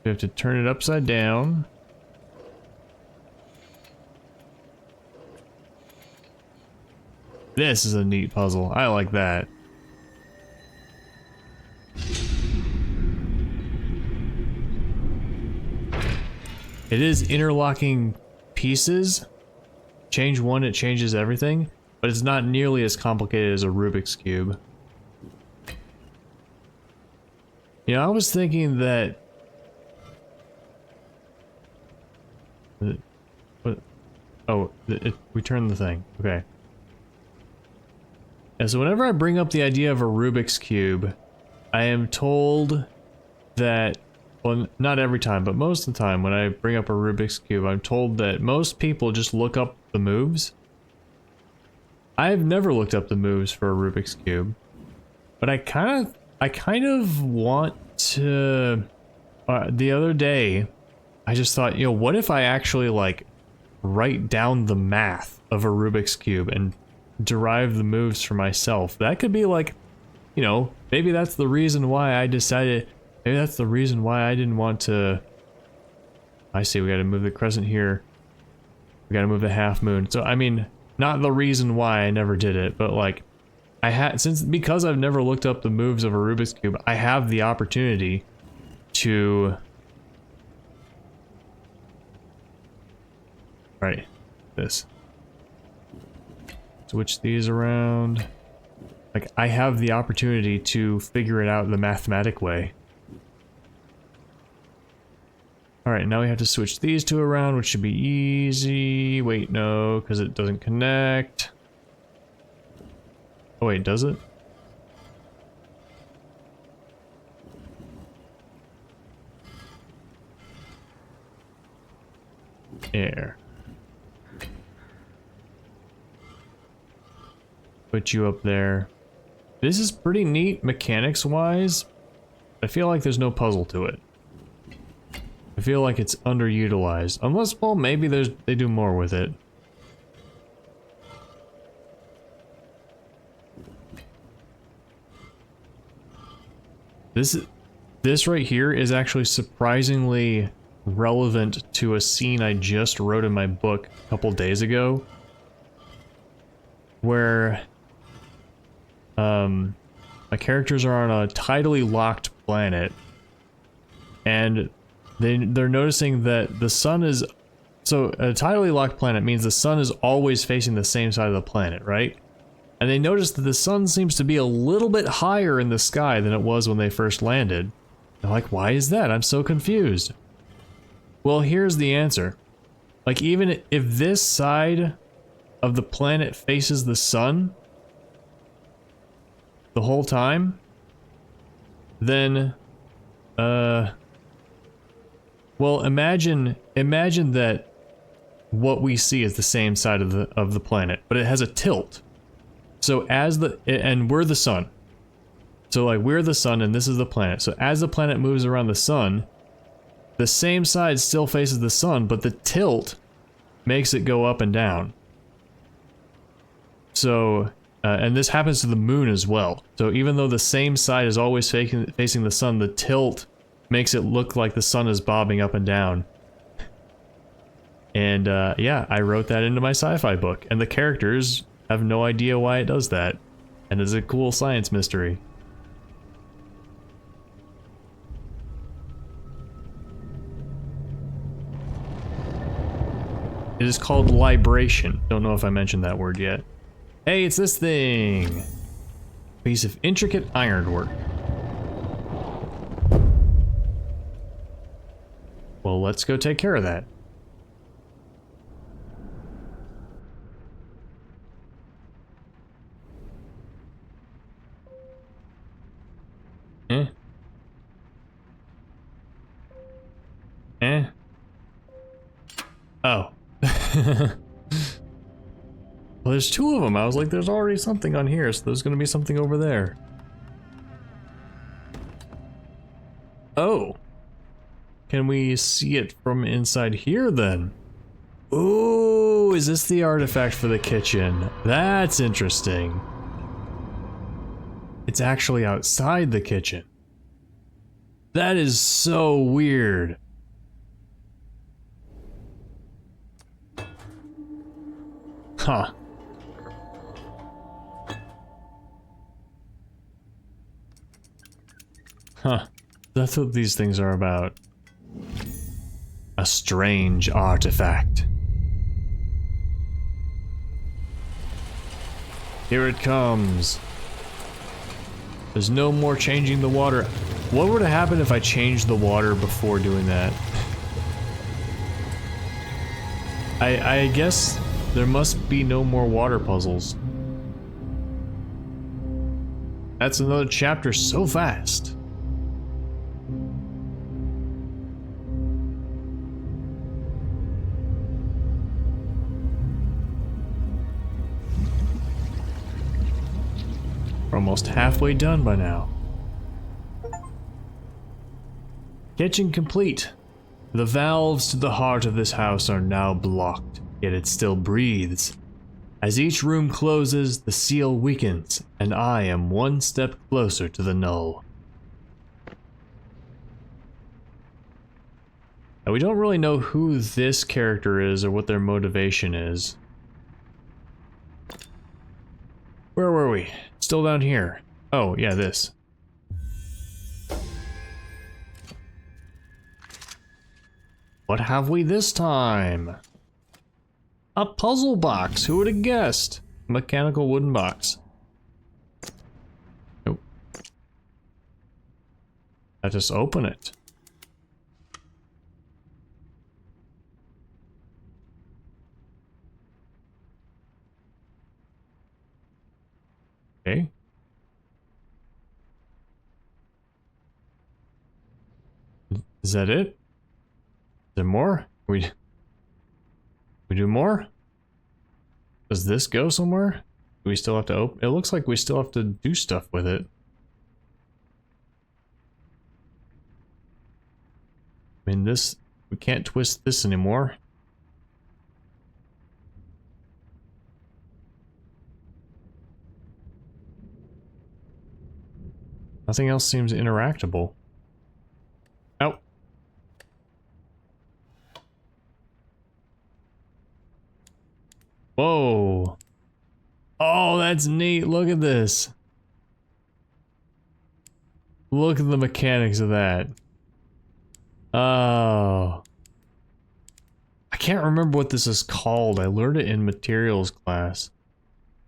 We have to turn it upside down. This is a neat puzzle. I like that. It is interlocking pieces. Change one, it changes everything, but it's not nearly as complicated as a Rubik's Cube. You know, I was thinking that... What? Oh, we turned the thing. Okay. Yeah, so whenever I bring up the idea of a Rubik's Cube, I am told that... Well, not every time, but most of the time when I bring up a Rubik's Cube, I'm told that most people just look up the moves. I've never looked up the moves for a Rubik's Cube, but I kind of want to... the other day, I just thought, you know, what if I actually, like, write down the math of a Rubik's Cube and derive the moves for myself? That could be like, you know, maybe that's the reason why I decided... Maybe that's the reason why I didn't want to... I see, we gotta move the crescent here. We gotta move the half moon. So, I mean, not the reason why I never did it, but like, because I've never looked up the moves of a Rubik's Cube, I have the opportunity to... Right, this. Switch these around. Like, I have the opportunity to figure it out the mathematic way. Alright, now we have to switch these two around, which should be easy. Wait, no, because it doesn't connect. Oh wait, does it? There. Put you up there. This is pretty neat mechanics-wise. I feel like there's no puzzle to it. I feel like it's underutilized. Unless, well, maybe they do more with it. This right here is actually surprisingly relevant to a scene I just wrote in my book a couple days ago. where my characters are on a tidally locked planet, and they're noticing that the sun is... So a tidally locked planet means the sun is always facing the same side of the planet, right? And they notice that the sun seems to be a little bit higher in the sky than it was when they first landed. They're like, why is that? I'm so confused. Well, here's the answer. Like, even if this side of the planet faces the sun the whole time, then, well, imagine that what we see is the same side of the planet, but it has a tilt. So and we're the sun. So like, we're the sun and this is the planet. So as the planet moves around the sun, the same side still faces the sun, but the tilt makes it go up and down. So, and this happens to the moon as well. So even though the same side is always facing the sun, the tilt makes it look like the sun is bobbing up and down. And yeah, I wrote that into my sci-fi book, and the characters have no idea why it does that. And it's a cool science mystery. It is called libration. Don't know if I mentioned that word yet. Hey, it's this thing! Piece of intricate ironwork. Well, let's go take care of that. Oh. Well, there's two of them. I was like, there's already something on here, so there's gonna be something over there. Oh. Can we see it from inside here then? Ooh, is this the artifact for the kitchen? That's interesting. It's actually outside the kitchen. That is so weird. Huh. Huh. That's what these things are about. A strange artifact. Here it comes. There's no more changing the water. What would have happened if I changed the water before doing that? I guess there must be no more water puzzles. That's another chapter so fast. We're almost halfway done by now. Kitchen complete. The valves to the heart of this house are now blocked, yet it still breathes. As each room closes, the seal weakens, and I am one step closer to the null. Now, we don't really know who this character is or what their motivation is. Where were we? Still down here. Oh, yeah, this. What have we this time? A puzzle box. Who would have guessed? A mechanical wooden box. Nope. I just open it. Okay. Is that it? Is there more? We do more? Does this go somewhere? Do we still have to open? It looks like we still have to do stuff with it. I mean, this, we can't twist this anymore. Nothing else seems interactable. Oh. Whoa. Oh, that's neat. Look at this. Look at the mechanics of that. Oh. I can't remember what this is called. I learned it in materials class.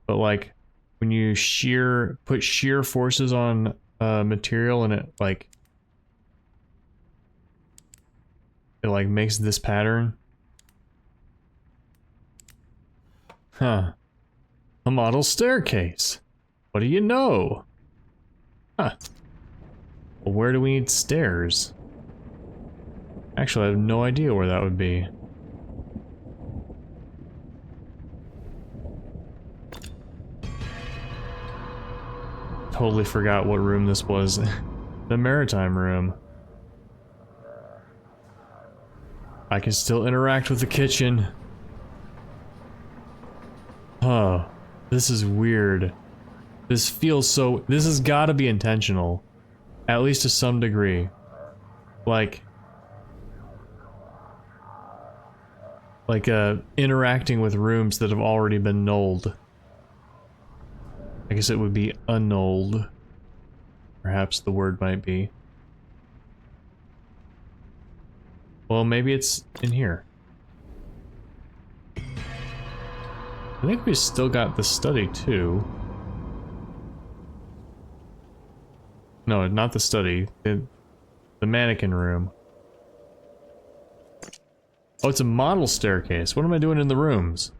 But like, when you put shear forces on material and it like makes this pattern. Huh. A model staircase. What do you know? Huh. Well, where do we need stairs? Actually, I have no idea where that would be. Totally forgot what room this was. The maritime room. I can still interact with the kitchen. Huh. This is weird. This feels so... This has got to be intentional. At least to some degree. Like, interacting with rooms that have already been nulled. I guess it would be annulled. Perhaps the word might be. Well, maybe it's in here. I think we still got the study too. No, not the study. The mannequin room. Oh, it's a model staircase. What am I doing in the rooms?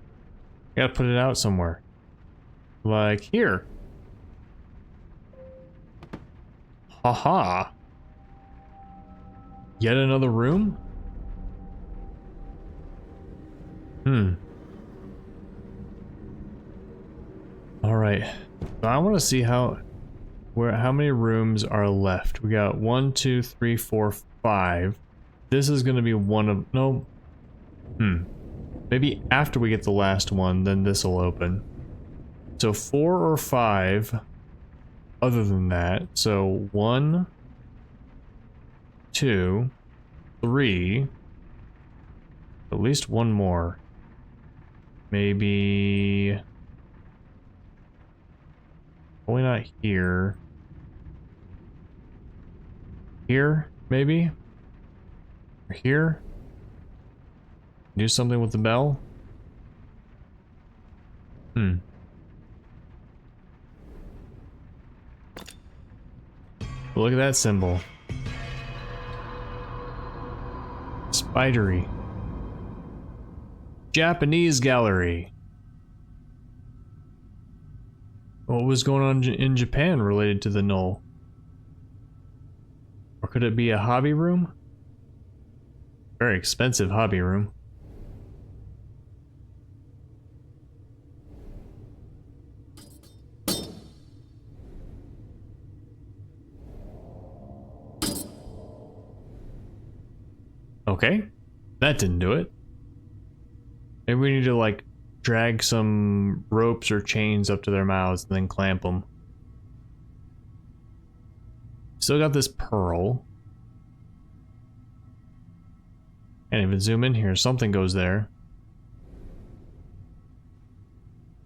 I gotta put it out somewhere. Like here. Haha. Yet another room? Alright. So I want to see how many rooms are left. We got 1, 2, 3, 4, 5. This is gonna be one of no. Maybe after we get the last one, then this will open. So 4 or 5 other than that. So 1, 2, 3. At least one more. Maybe... Probably not here. Here, maybe? Or here? Do something with the bell? Look at that symbol. Spidery. Japanese gallery. What was going on in Japan related to the knoll? Or could it be a hobby room? Very expensive hobby room. Okay, that didn't do it. Maybe we need to like drag some ropes or chains up to their mouths and then clamp them. Still got this pearl. Can't even zoom in here. Something goes there.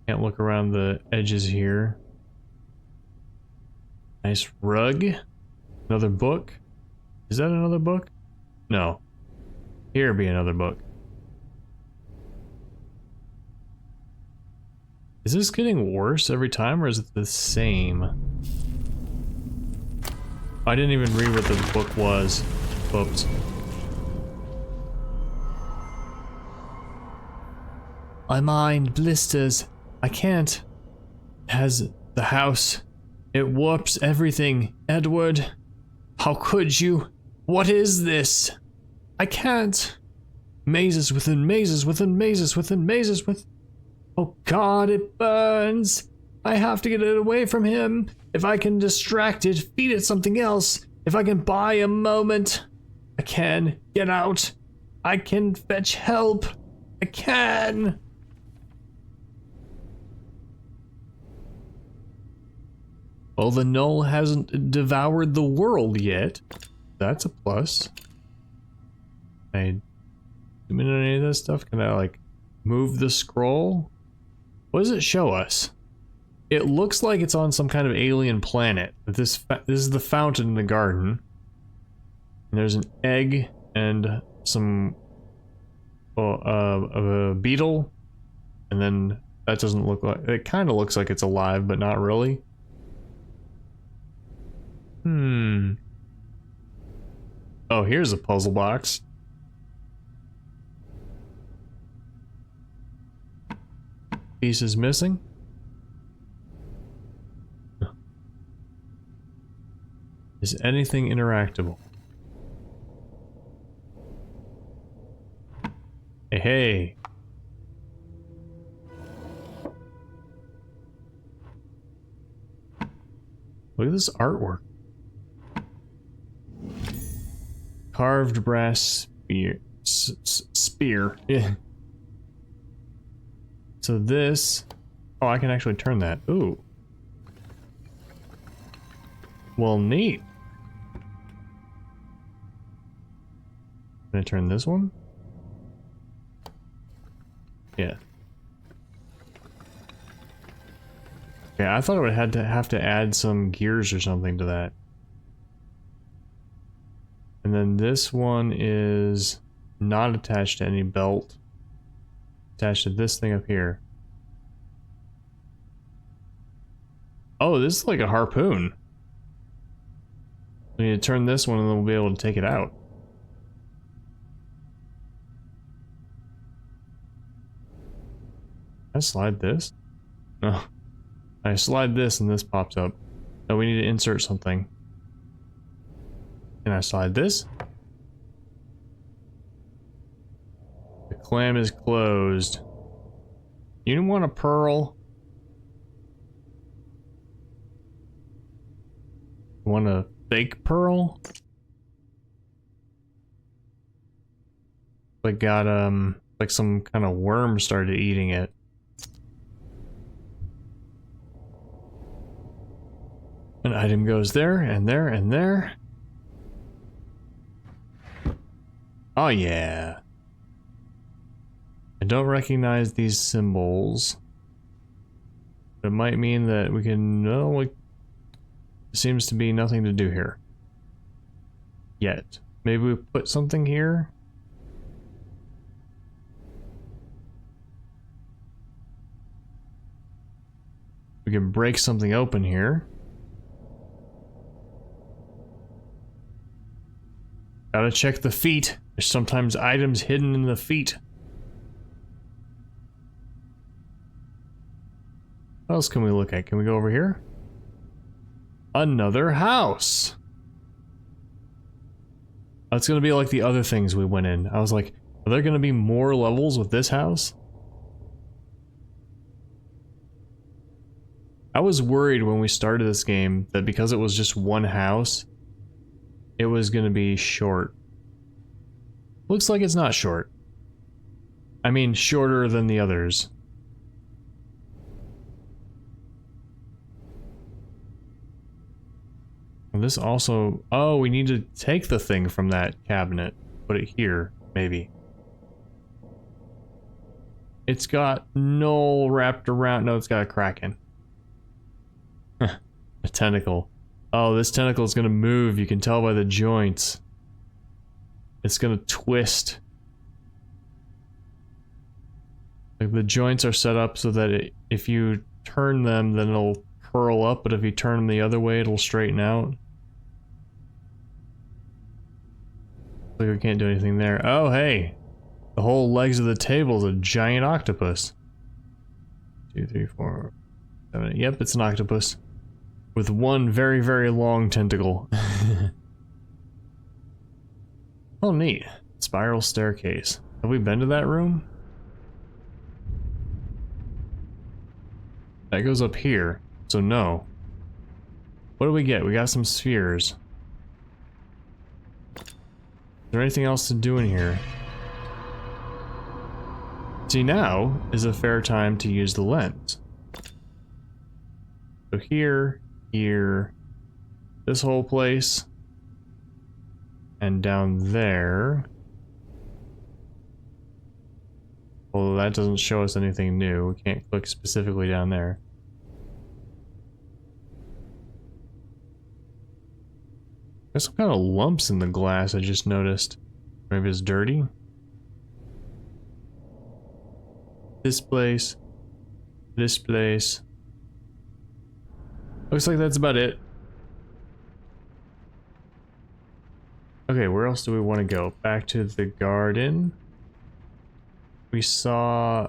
Can't look around the edges here. Nice rug. Another book. Is that another book? No. Here be another book. Is this getting worse every time, or is it the same? I didn't even read what the book was. Oops. My mind blisters. I can't. It has the house. It warps everything. Edward, how could you? What is this? I can't. Mazes within mazes within mazes within mazes with... Oh God, it burns. I have to get it away from him. If I can distract it, feed it something else. If I can buy a moment. I can get out. I can fetch help. I can. Well, the knoll hasn't devoured the world yet. That's a plus. Can I zoom in on any of this stuff? Can I like move the scroll? What does it show us? It looks like it's on some kind of alien planet. This is the fountain in the garden. And there's an egg and some a beetle, and then that doesn't look like, it kind of looks like it's alive, but not really. Oh, here's a puzzle box. Piece is missing. Is anything interactable? Hey, hey. Look at this artwork. Carved brass spear. Spear. Yeah. So this... Oh, I can actually turn that. Ooh. Well, neat. Can I turn this one? Yeah. Okay, I thought I would have to add some gears or something to that. And then this one is not attached to any belt. Attached to this thing up here. Oh, this is like a harpoon. We need to turn this one and then we'll be able to take it out. Can I slide this? No. I slide this and this pops up. Oh, we need to insert something. Can I slide this? The clam is closed. You want a pearl? Want a fake pearl? Like got like some kind of worm started eating it. An item goes there and there and there. Oh yeah. I don't recognize these symbols. It might mean that we can... No, like... There seems to be nothing to do here. Yet. Maybe we put something here? We can break something open here. Gotta check the feet. There's sometimes items hidden in the feet. What else can we look at? Can we go over here? Another house! That's gonna be like the other things we went in. I was like, are there gonna be more levels with this house? I was worried when we started this game that because it was just one house, it was gonna be short. Looks like it's not short. I mean, shorter than the others. And this also... Oh, we need to take the thing from that cabinet. Put it here, maybe. It's got no wrapped around... No, it's got a kraken. A tentacle. Oh, this tentacle is gonna move. You can tell by the joints. It's gonna twist. Like the joints are set up so that if you turn them, then it'll curl up, but if you turn them the other way, it'll straighten out. Like we can't do anything there. Oh, hey! The whole legs of the table is a giant octopus. 2, 3, 4, 7, 8. Yep, it's an octopus. With one very, very long tentacle. Oh, neat. Spiral staircase. Have we been to that room? That goes up here, so no. What do we get? We got some spheres. Is there anything else to do in here? See, now is a fair time to use the lens. So here, here, this whole place, and down there. Well, that doesn't show us anything new. We can't click specifically down there. There's some kind of lumps in the glass I just noticed. Maybe it's dirty. This place. This place. Looks like that's about it. Okay, where else do we want to go? Back to the garden. We saw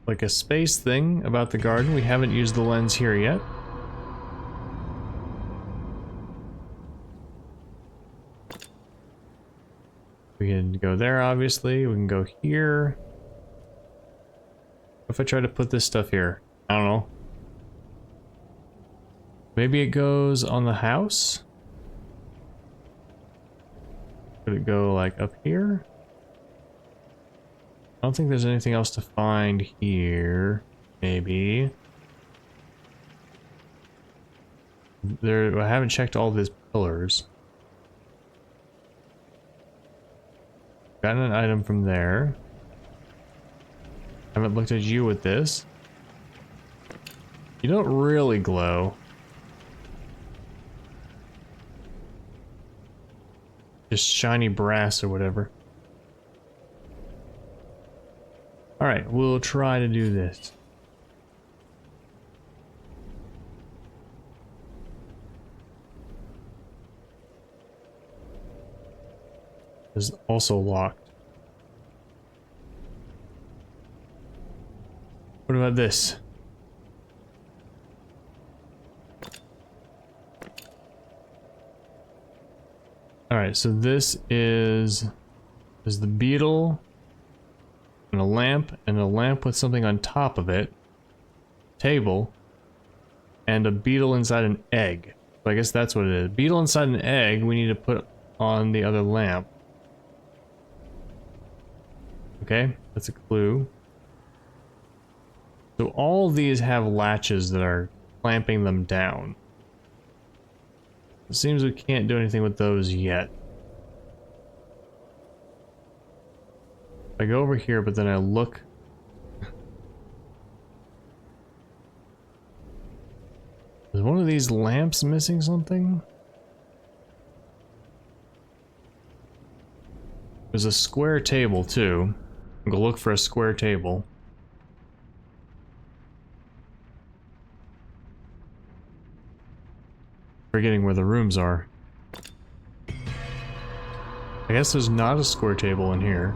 like a space thing about the garden. We haven't used the lens here yet. We can go there, obviously. We can go here. What if I try to put this stuff here? I don't know. Maybe it goes on the house? Could it go like up here? I don't think there's anything else to find here. Maybe. I haven't checked all these pillars. Gotten an item from there. Haven't looked at you with this. You don't really glow. Just shiny brass or whatever. Alright, we'll try to do this. Is also locked. What about this? Alright, so this is the beetle and a lamp with something on top of it, table, and a beetle inside an egg. So I guess that's what it is. Beetle inside an egg we need to put on the other lamp. Okay, that's a clue. So all these have latches that are clamping them down. It seems we can't do anything with those yet. I go over here, but then I look. Is one of these lamps missing something? There's a square table too. I'm gonna look for a square table. Forgetting where the rooms are. I guess there's not a square table in here.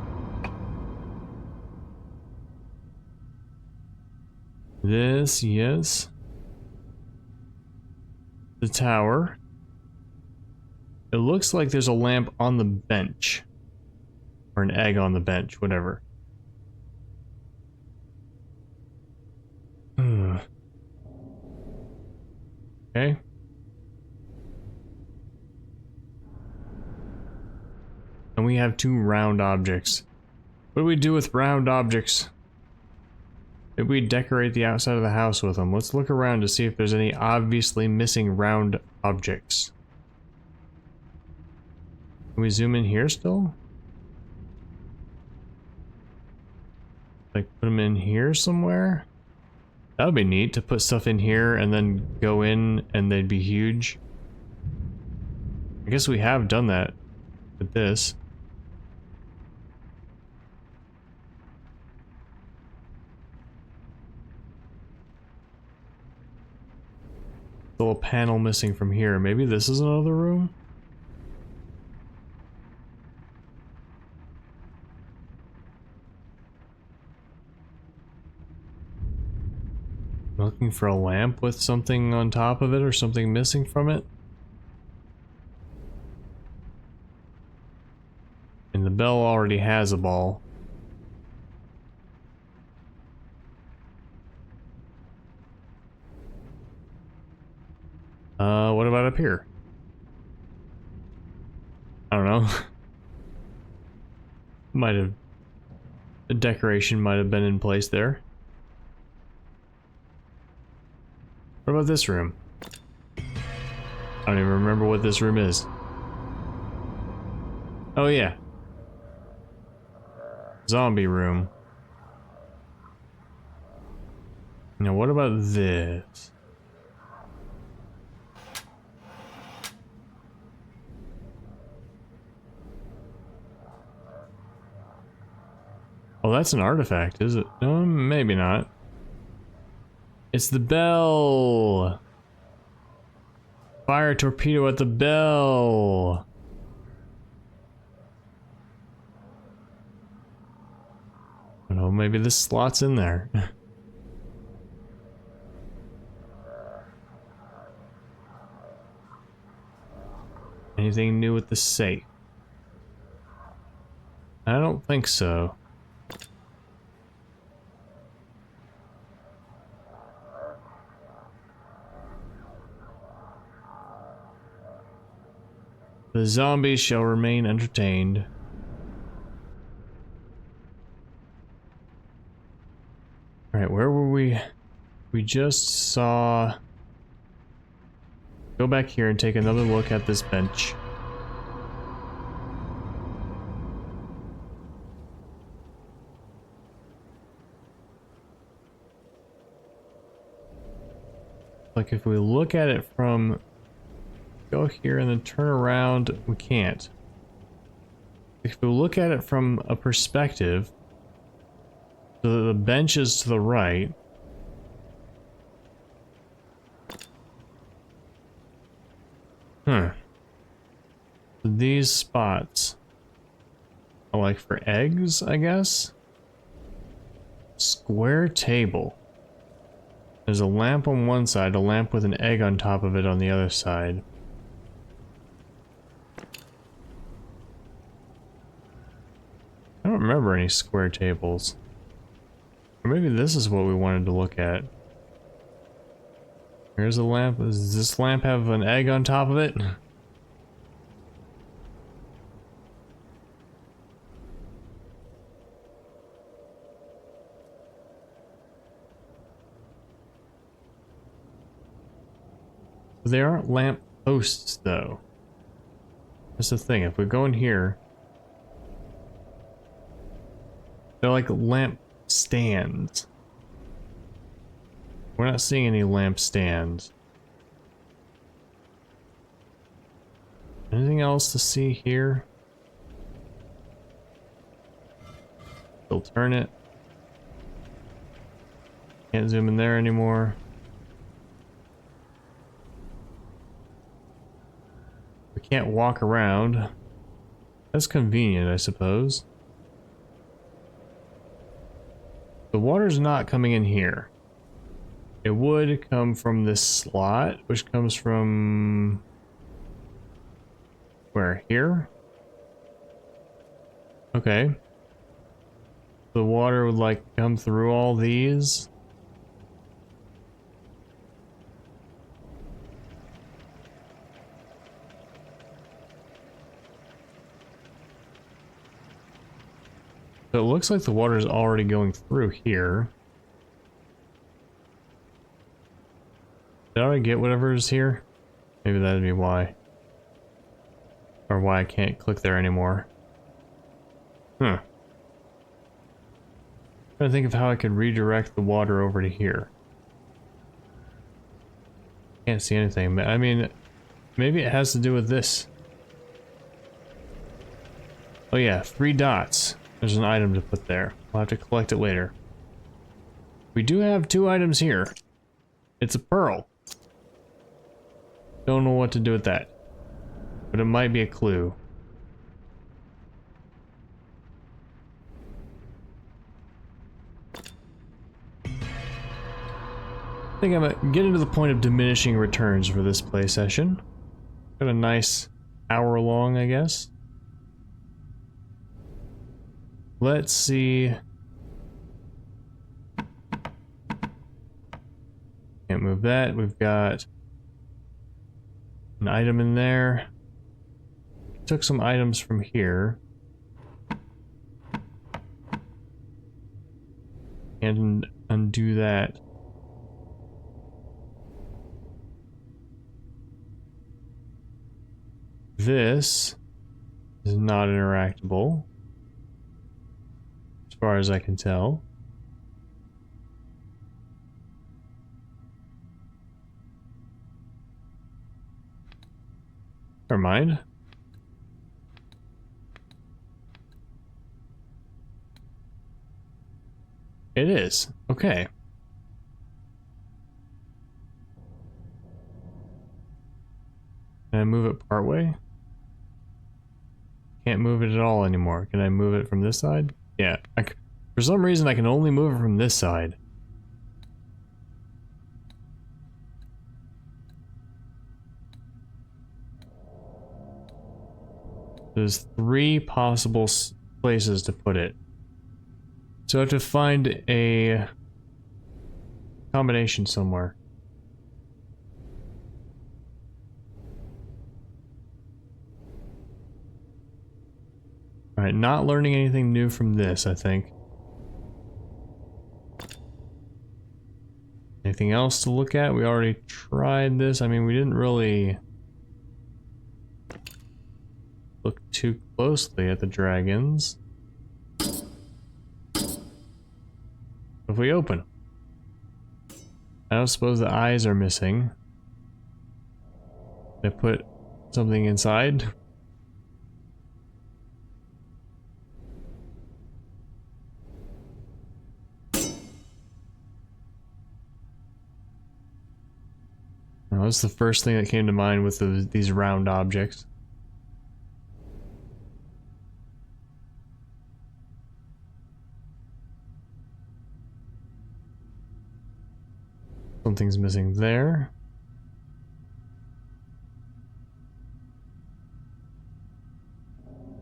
This, yes. The tower. It looks like there's a lamp on the bench. Or an egg on the bench, whatever. Okay. And we have two round objects. What do we do with round objects? Maybe we decorate the outside of the house with them. Let's look around to see if there's any obviously missing round objects. Can we zoom in here still? Like put them in here somewhere? That would be neat to put stuff in here and then go in and they'd be huge. I guess we have done that with this. Still a panel missing from here. Maybe this is another room? I'm looking for a lamp with something on top of it or something missing from it. And the bell already has a ball. What about up here? I don't know. Might have... The decoration might have been in place there. What about this room? I don't even remember what this room is. Oh yeah. Zombie room. Now what about this? that's an artifact, is it? No, maybe not. It's the bell! Fire torpedo at the bell! I don't know, maybe this slot's in there. Anything new with the safe? I don't think so. The zombies shall remain entertained. Alright, where were we? We just saw... Go back here and take another look at this bench. Like if we look at it from... Go here and then turn around, we can't. If we look at it from a perspective, so that the bench is to the right. These spots are like for eggs, I guess? Square table. There's a lamp on one side, a lamp with an egg on top of it on the other side. I don't remember any square tables. Or maybe this is what we wanted to look at. Here's a lamp. Does this lamp have an egg on top of it? They aren't lamp posts, though. That's the thing. If we go in here, they're like lamp stands. We're not seeing any lamp stands. Anything else to see here? Still turn it. Can't zoom in there anymore. We can't walk around. That's convenient, I suppose. The water's not coming in here. It would come from this slot, which comes from... Where? Here? Okay. The water would like come through all these. So it looks like the water is already going through here. Did I already get whatever is here? Maybe that'd be why. Or why I can't click there anymore. Huh. I'm trying to think of how I could redirect the water over to here. Can't see anything. I mean, maybe it has to do with this. Oh yeah, 3 dots. There's an item to put there. We'll have to collect it later. We do have 2 items here. It's a pearl. Don't know what to do with that. But it might be a clue. I think I'm getting to the point of diminishing returns for this play session. Got a nice hour long, I guess. Let's see. Can't move that. We've got an item in there. Took some items from here. And undo that. This is not interactable, as far as I can tell. Never mind. is. Okay. Can I move it part way? Can't move it at all anymore. Can I move it from this side? Yeah. For some reason, I can only move it from this side. There's 3 possible places to put it. So I have to find a combination somewhere. Alright, not learning anything new from this, I think. Anything else to look at? We already tried this. I mean, we didn't really look too closely at the dragons. If we open them, I don't suppose the eyes are missing. Can I put something inside? Oh, that's the first thing that came to mind with these round objects. Something's missing there.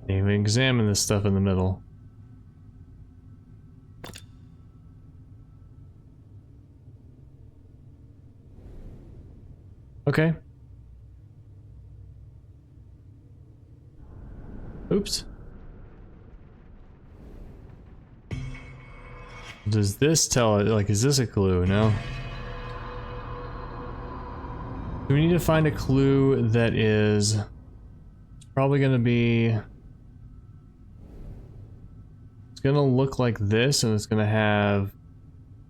Can't even examine this stuff in the middle. Okay. Oops. Does this tell it, like, is this a clue? No? Do we need to find a clue that is probably going to be... It's going to look like this, and it's going to have...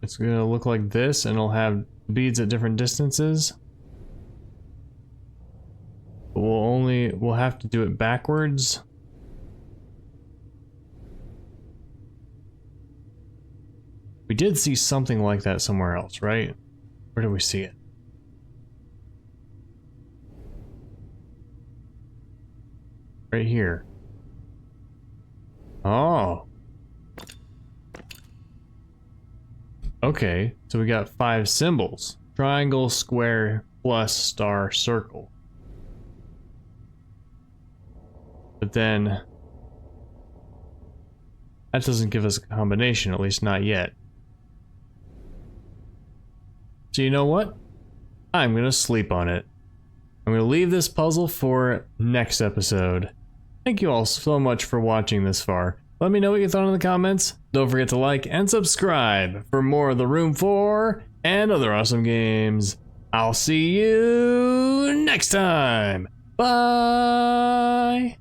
It's going to look like this, and it'll have beads at different distances. But we'll have to do it backwards. We did see something like that somewhere else, right? Where did we see it? Right here. Oh. Okay, so we got 5 symbols. Triangle, square, plus, star, circle. But then that doesn't give us a combination, at least not yet. So you know what? I'm gonna sleep on it. I'm gonna leave this puzzle for next episode. Thank you all so much for watching this far. Let me know what you thought in the comments. Don't forget to like and subscribe for more of the Room 4 and other awesome games. I'll see you next time. Bye!